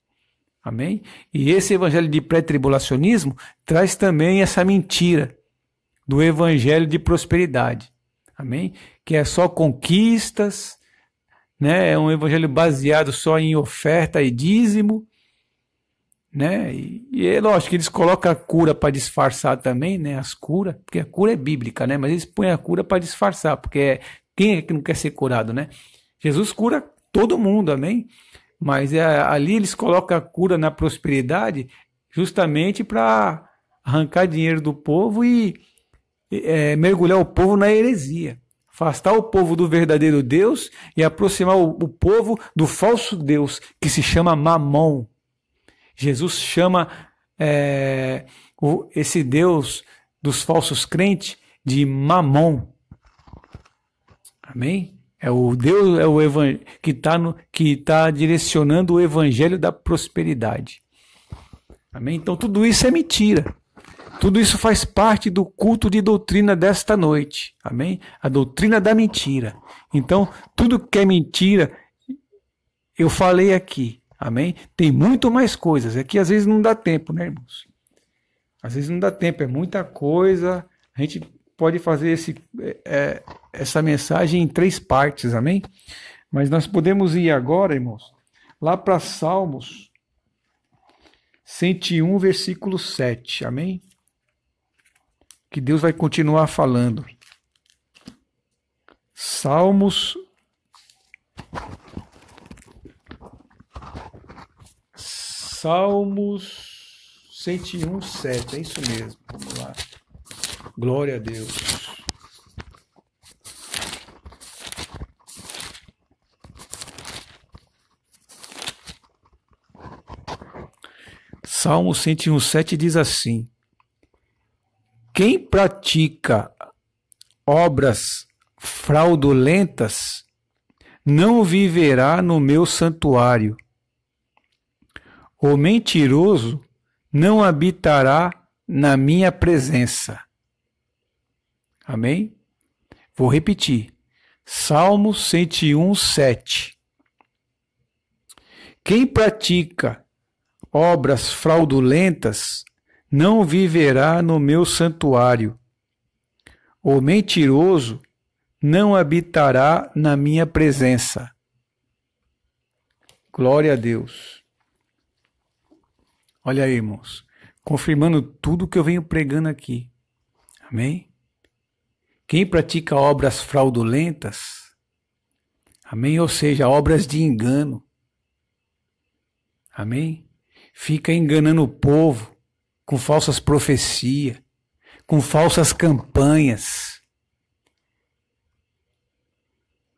Amém? E esse evangelho de pré-tribulacionismo traz também essa mentira do evangelho de prosperidade. Amém? Que é só conquistas, né? É um evangelho baseado só em oferta e dízimo, né? E é lógico que eles colocam a cura para disfarçar também, né? As curas, porque a cura é bíblica, né? Mas eles põem a cura para disfarçar, porque quem é que não quer ser curado, né? Jesus cura todo mundo, amém? Mas ali eles colocam a cura na prosperidade justamente para arrancar dinheiro do povo e mergulhar o povo na heresia. Afastar o povo do verdadeiro Deus e aproximar o povo do falso Deus, que se chama Mamon. Jesus chama esse Deus dos falsos crentes de Mamon. Amém? É o Deus que está direcionando o evangelho da prosperidade. Amém? Então tudo isso é mentira. Tudo isso faz parte do culto de doutrina desta noite. Amém? A doutrina da mentira. Então, tudo que é mentira, eu falei aqui. Amém? Tem muito mais coisas. É que às vezes não dá tempo, né, irmãos? Às vezes não dá tempo, é muita coisa. A gente pode fazer essa mensagem em 3 partes, amém? Mas nós podemos ir agora, irmãos, lá para Salmos 101, versículo 7, amém? Que Deus vai continuar falando. Salmos 101, Salmos 101, 7. É isso mesmo. Vamos lá. Glória a Deus. Salmo 101, 7 diz assim: quem pratica obras fraudulentas não viverá no meu santuário. O mentiroso não habitará na minha presença. Amém? Vou repetir. Salmo 101, 7. Quem pratica obras fraudulentas não viverá no meu santuário. O mentiroso não habitará na minha presença. Glória a Deus. Olha aí, irmãos, confirmando tudo que eu venho pregando aqui. Amém? Quem pratica obras fraudulentas, amém? Ou seja, obras de engano, amém? Fica enganando o povo com falsas profecias, com falsas campanhas.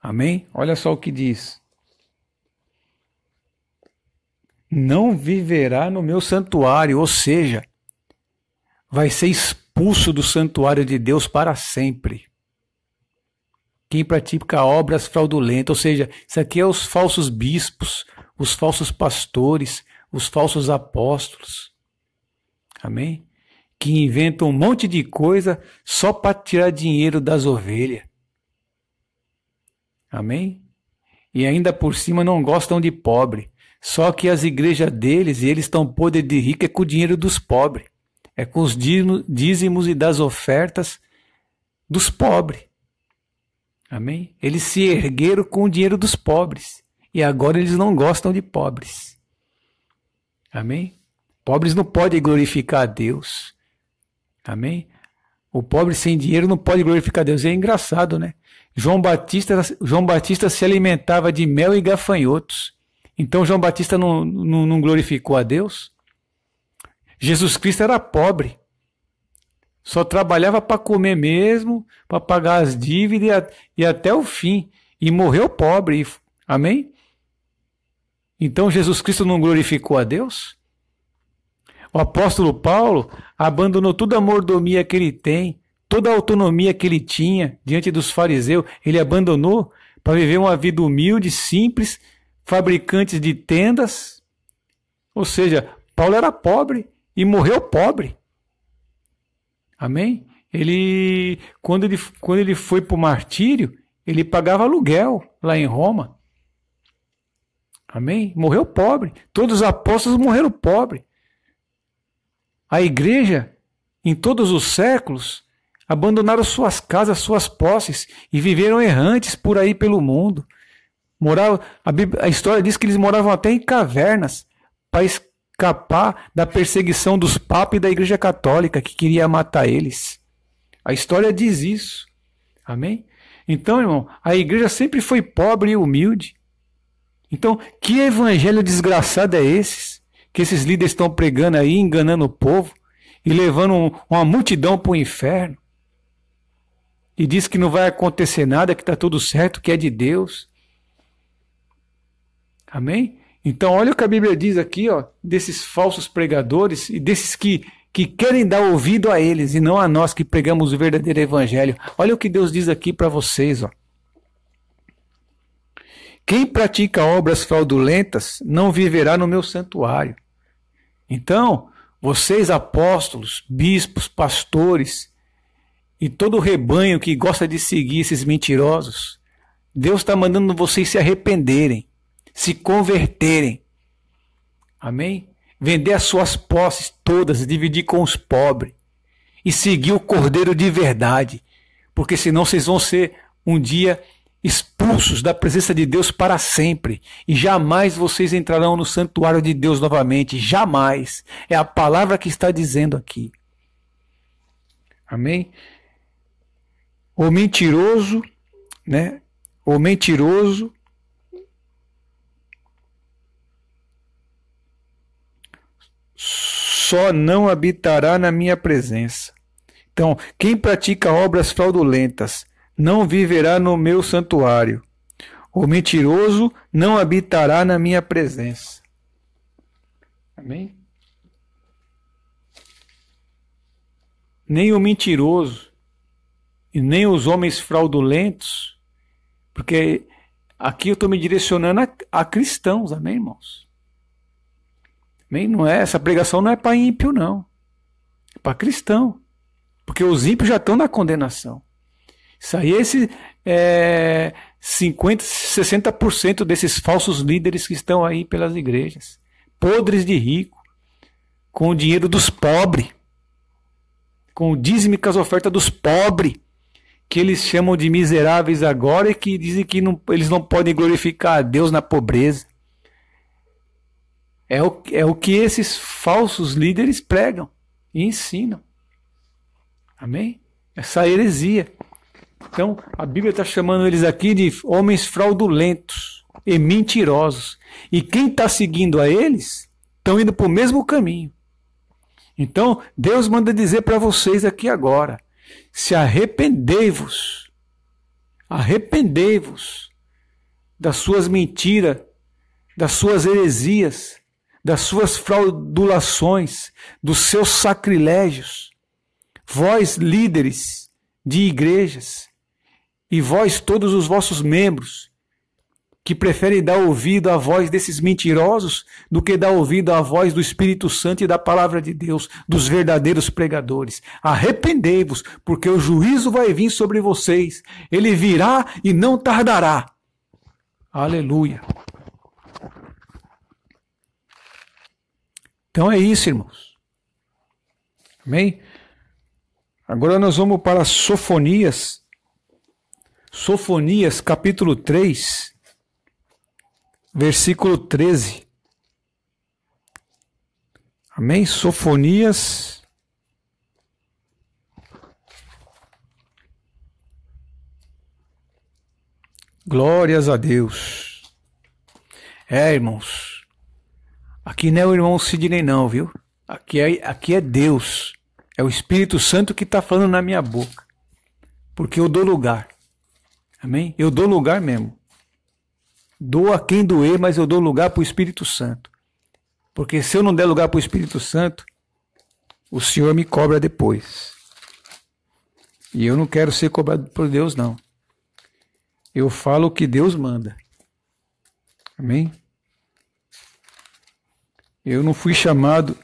Amém? Olha só o que diz. Não viverá no meu santuário, ou seja, vai ser expulso do santuário de Deus para sempre. Quem pratica obras fraudulentas, ou seja, isso aqui é os falsos bispos, os falsos pastores, os falsos apóstolos. Amém? Que inventam um monte de coisa só para tirar dinheiro das ovelhas. Amém? E ainda por cima não gostam de pobre. Só que as igrejas deles, e eles estão podres de rico, é com o dinheiro dos pobres. É com os dízimos e das ofertas dos pobres. Amém? Eles se ergueram com o dinheiro dos pobres. E agora eles não gostam de pobres. Amém? Pobres não podem glorificar a Deus. Amém? O pobre sem dinheiro não pode glorificar a Deus. É engraçado, né? João Batista se alimentava de mel e gafanhotos. Então João Batista não glorificou a Deus? Jesus Cristo era pobre. Só trabalhava para comer mesmo, para pagar as dívidas e até o fim. E morreu pobre. Amém? Então Jesus Cristo não glorificou a Deus? O apóstolo Paulo abandonou toda a mordomia que ele tem, toda a autonomia que ele tinha diante dos fariseus, ele abandonou para viver uma vida humilde, simples, fabricantes de tendas. Ou seja, Paulo era pobre e morreu pobre. Amém? Quando ele foi para o martírio, ele pagava aluguel lá em Roma. Amém? Morreu pobre. Todos os apóstolos morreram pobres. A igreja, em todos os séculos, abandonaram suas casas, suas posses e viveram errantes por aí pelo mundo. A história diz que eles moravam até em cavernas para escapar da perseguição dos papas e da Igreja Católica que queria matar eles. A história diz isso. Amém? Então, irmão, a igreja sempre foi pobre e humilde. Então, que evangelho desgraçado é esse que esses líderes estão pregando aí, enganando o povo e levando uma multidão para o inferno? E diz que não vai acontecer nada, que está tudo certo, que é de Deus. Amém? Então, olha o que a Bíblia diz aqui, ó, desses falsos pregadores e desses que querem dar ouvido a eles e não a nós que pregamos o verdadeiro evangelho. Olha o que Deus diz aqui para vocês, ó. Quem pratica obras fraudulentas não viverá no meu santuário. Então, vocês apóstolos, bispos, pastores e todo o rebanho que gosta de seguir esses mentirosos, Deus está mandando vocês se arrependerem, se converterem. Amém? Vender as suas posses todas, dividir com os pobres e seguir o Cordeiro de verdade, porque senão vocês vão ser um dia expulsos da presença de Deus para sempre e jamais vocês entrarão no santuário de Deus novamente, jamais. É a palavra que está dizendo aqui. Amém? O mentiroso, né? O mentiroso só não habitará na minha presença. Então, quem pratica obras fraudulentas não viverá no meu santuário. O mentiroso não habitará na minha presença. Amém? Nem o mentiroso e nem os homens fraudulentos, porque aqui eu estou me direcionando a cristãos, amém, irmãos? Amém? Não é, essa pregação não é para ímpio, não. É para cristão. Porque os ímpios já estão na condenação. Isso aí, 50%, 60% desses falsos líderes que estão aí pelas igrejas. Podres de rico. Com o dinheiro dos pobres. Com o dízimo e com as ofertas dos pobres. Que eles chamam de miseráveis agora e que dizem que eles não podem glorificar a Deus na pobreza. É o que esses falsos líderes pregam e ensinam. Amém? Essa heresia. Então, a Bíblia está chamando eles aqui de homens fraudulentos e mentirosos. E quem está seguindo a eles, estão indo para o mesmo caminho. Então, Deus manda dizer para vocês aqui agora, se arrependei-vos das suas mentiras, das suas heresias, das suas fraudulações, dos seus sacrilégios. Vós, líderes de igrejas, e vós, todos os vossos membros, que preferem dar ouvido à voz desses mentirosos do que dar ouvido à voz do Espírito Santo e da palavra de Deus, dos verdadeiros pregadores. Arrependei-vos, porque o juízo vai vir sobre vocês. Ele virá e não tardará. Aleluia. Então é isso, irmãos. Amém? Agora nós vamos para Sofonias. Sofonias, capítulo 3, versículo 13. Amém? Sofonias. Glórias a Deus. Irmãos. Aqui não é o irmão Sidney não, viu? Aqui é Deus. É o Espírito Santo que está falando na minha boca. Porque eu dou lugar. Amém? Eu dou lugar mesmo. Dou a quem doer, mas eu dou lugar para o Espírito Santo. Porque se eu não der lugar para o Espírito Santo, o Senhor me cobra depois. E eu não quero ser cobrado por Deus, não. Eu falo o que Deus manda. Amém? Eu não fui chamado,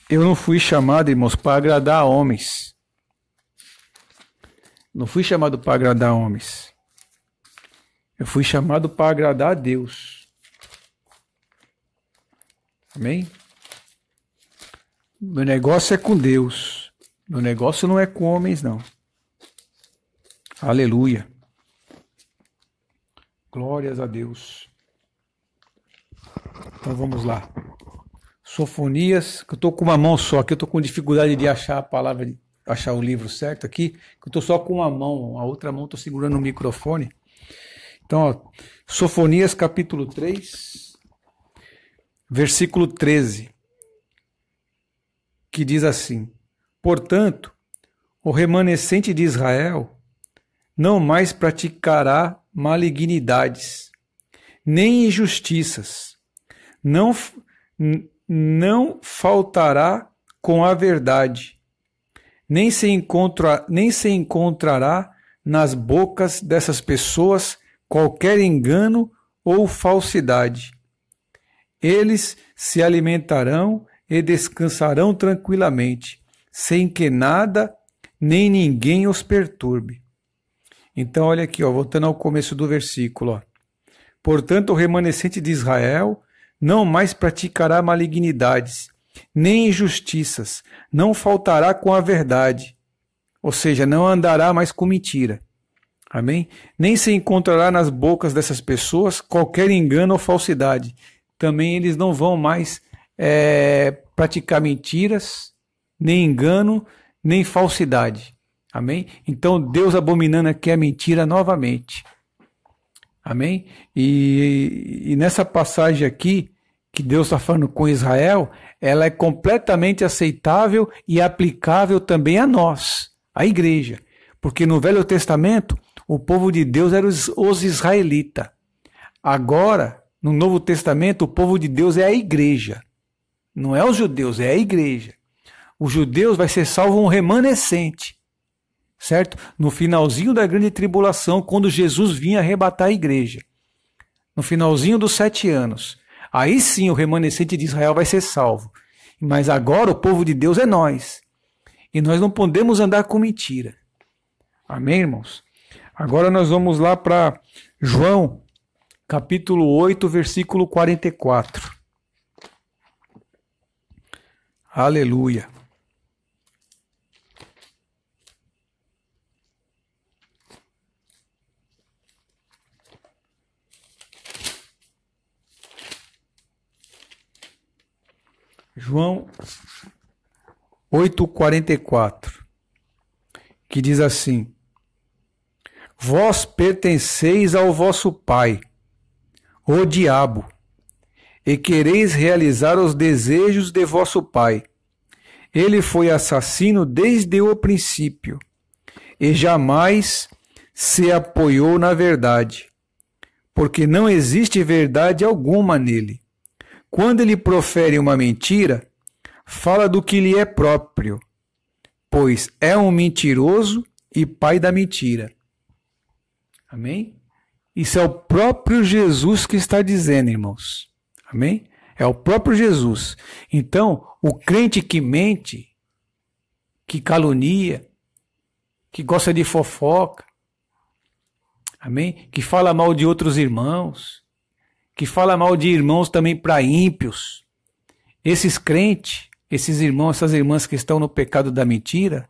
irmãos, para agradar homens. Não fui chamado para agradar homens. Eu fui chamado para agradar a Deus. Amém? Meu negócio é com Deus. Meu negócio não é com homens, não. Aleluia. Glórias a Deus. Então vamos lá. Sofonias, que eu estou com uma mão só, que eu estou com dificuldade de achar a palavra, de achar o livro certo aqui, que eu estou só com uma mão, a outra mão estou segurando o microfone. Então, ó, Sofonias capítulo 3, versículo 13, que diz assim: portanto, o remanescente de Israel não mais praticará malignidades, nem injustiças, não faltará com a verdade, nem se encontrará nas bocas dessas pessoas qualquer engano ou falsidade. Eles se alimentarão e descansarão tranquilamente, sem que nada nem ninguém os perturbe. Então, olha aqui, ó, voltando ao começo do versículo. Ó. Portanto, o remanescente de Israel não mais praticará malignidades, nem injustiças, não faltará com a verdade, ou seja, não andará mais com mentira. Amém? Nem se encontrará nas bocas dessas pessoas qualquer engano ou falsidade. Também eles não vão mais praticar mentiras, nem engano, nem falsidade. Amém? Então Deus abominando aqui a mentira novamente. Amém? E nessa passagem aqui, que Deus está falando com Israel, ela é completamente aceitável e aplicável também a nós, a igreja. Porque no Velho Testamento, o povo de Deus eram os israelitas. Agora, no Novo Testamento, o povo de Deus é a igreja. Não é os judeus, é a igreja. Os judeus vai ser salvo um remanescente, certo? No finalzinho da grande tribulação, quando Jesus vinha arrebatar a igreja. No finalzinho dos 7 anos. Aí sim o remanescente de Israel vai ser salvo. Mas agora o povo de Deus é nós. E nós não podemos andar com mentira. Amém, irmãos? Agora nós vamos lá para João, capítulo 8, versículo 44. Aleluia. João 8,44, que diz assim: Vós pertenceis ao vosso pai, o diabo, e quereis realizar os desejos de vosso pai. Ele foi assassino desde o princípio, e jamais se apoiou na verdade, porque não existe verdade alguma nele. Quando ele profere uma mentira, fala do que lhe é próprio, pois é um mentiroso e pai da mentira. Amém? Isso é o próprio Jesus que está dizendo, irmãos. Amém? É o próprio Jesus. Então, o crente que mente, que calunia, que gosta de fofoca, amém? Que fala mal de outros irmãos, que fala mal de irmãos também para ímpios. Esses crentes, esses irmãos, essas irmãs que estão no pecado da mentira,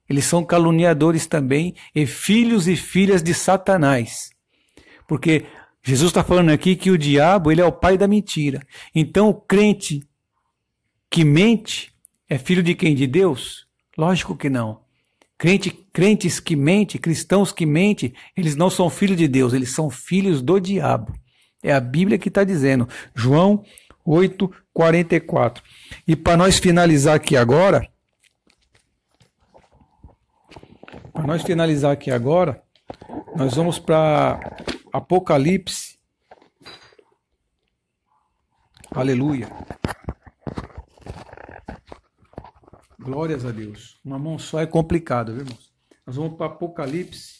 eles são caluniadores também e filhos e filhas de Satanás. Porque Jesus está falando aqui que o diabo, ele é o pai da mentira. Então o crente que mente é filho de quem? De Deus? Lógico que não. Crentes que mentem, cristãos que mentem, eles não são filhos de Deus, eles são filhos do diabo. É a Bíblia que está dizendo. João 8,44. E para nós finalizar aqui agora, nós vamos para Apocalipse. Aleluia. Glórias a Deus. Uma mão só é complicado, viu, irmãos? Nós vamos para Apocalipse,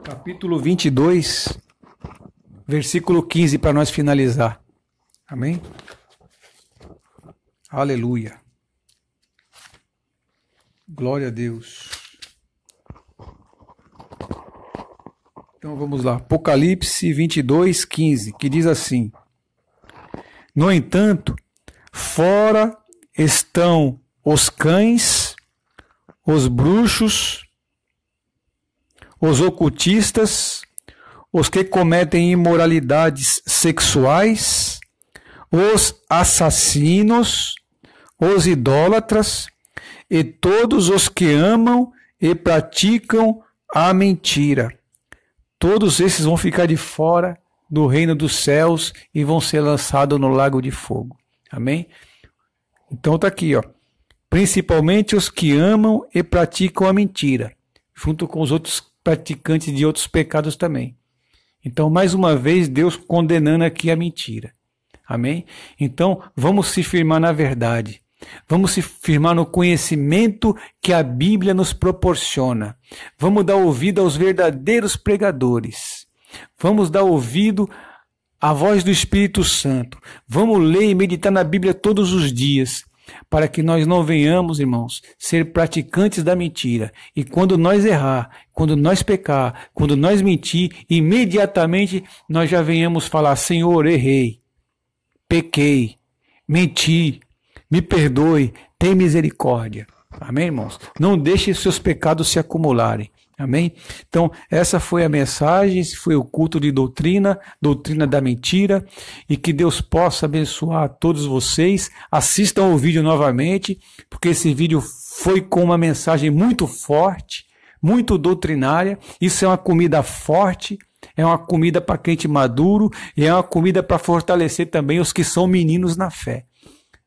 capítulo 22, versículo 15, para nós finalizar. Amém? Aleluia. Glória a Deus. Então vamos lá. Apocalipse 22, 15, que diz assim: No entanto, fora estão os cães, os bruxos, os ocultistas, os que cometem imoralidades sexuais, os assassinos, os idólatras e todos os que amam e praticam a mentira. Todos esses vão ficar de fora do reino dos céus e vão ser lançados no lago de fogo. Amém? Então está aqui, ó. Principalmente os que amam e praticam a mentira, junto com os outros praticantes de outros pecados também. Então, mais uma vez, Deus condenando aqui a mentira. Amém? Então, vamos se firmar na verdade. Vamos se firmar no conhecimento que a Bíblia nos proporciona. Vamos dar ouvido aos verdadeiros pregadores. Vamos dar ouvido à voz do Espírito Santo. Vamos ler e meditar na Bíblia todos os dias, para que nós não venhamos, irmãos, ser praticantes da mentira. E quando nós errar, quando nós pecar, quando nós mentir, imediatamente nós já venhamos falar: Senhor, errei, pequei, menti, me perdoe, tem misericórdia. Amém, irmãos? Não deixe seus pecados se acumularem. Amém? Então, essa foi a mensagem, esse foi o culto de doutrina da mentira, e que Deus possa abençoar a todos vocês. Assistam o vídeo novamente, porque esse vídeo foi com uma mensagem muito forte, muito doutrinária. Isso é uma comida forte, É uma comida para crente maduro e é uma comida para fortalecer também os que são meninos na fé.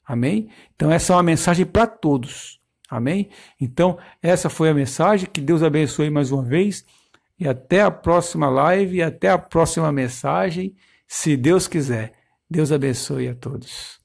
Amém? Então essa é uma mensagem para todos. Amém? Então essa foi a mensagem. Que Deus abençoe mais uma vez. E até a próxima live, e até a próxima mensagem, se Deus quiser. Deus abençoe a todos.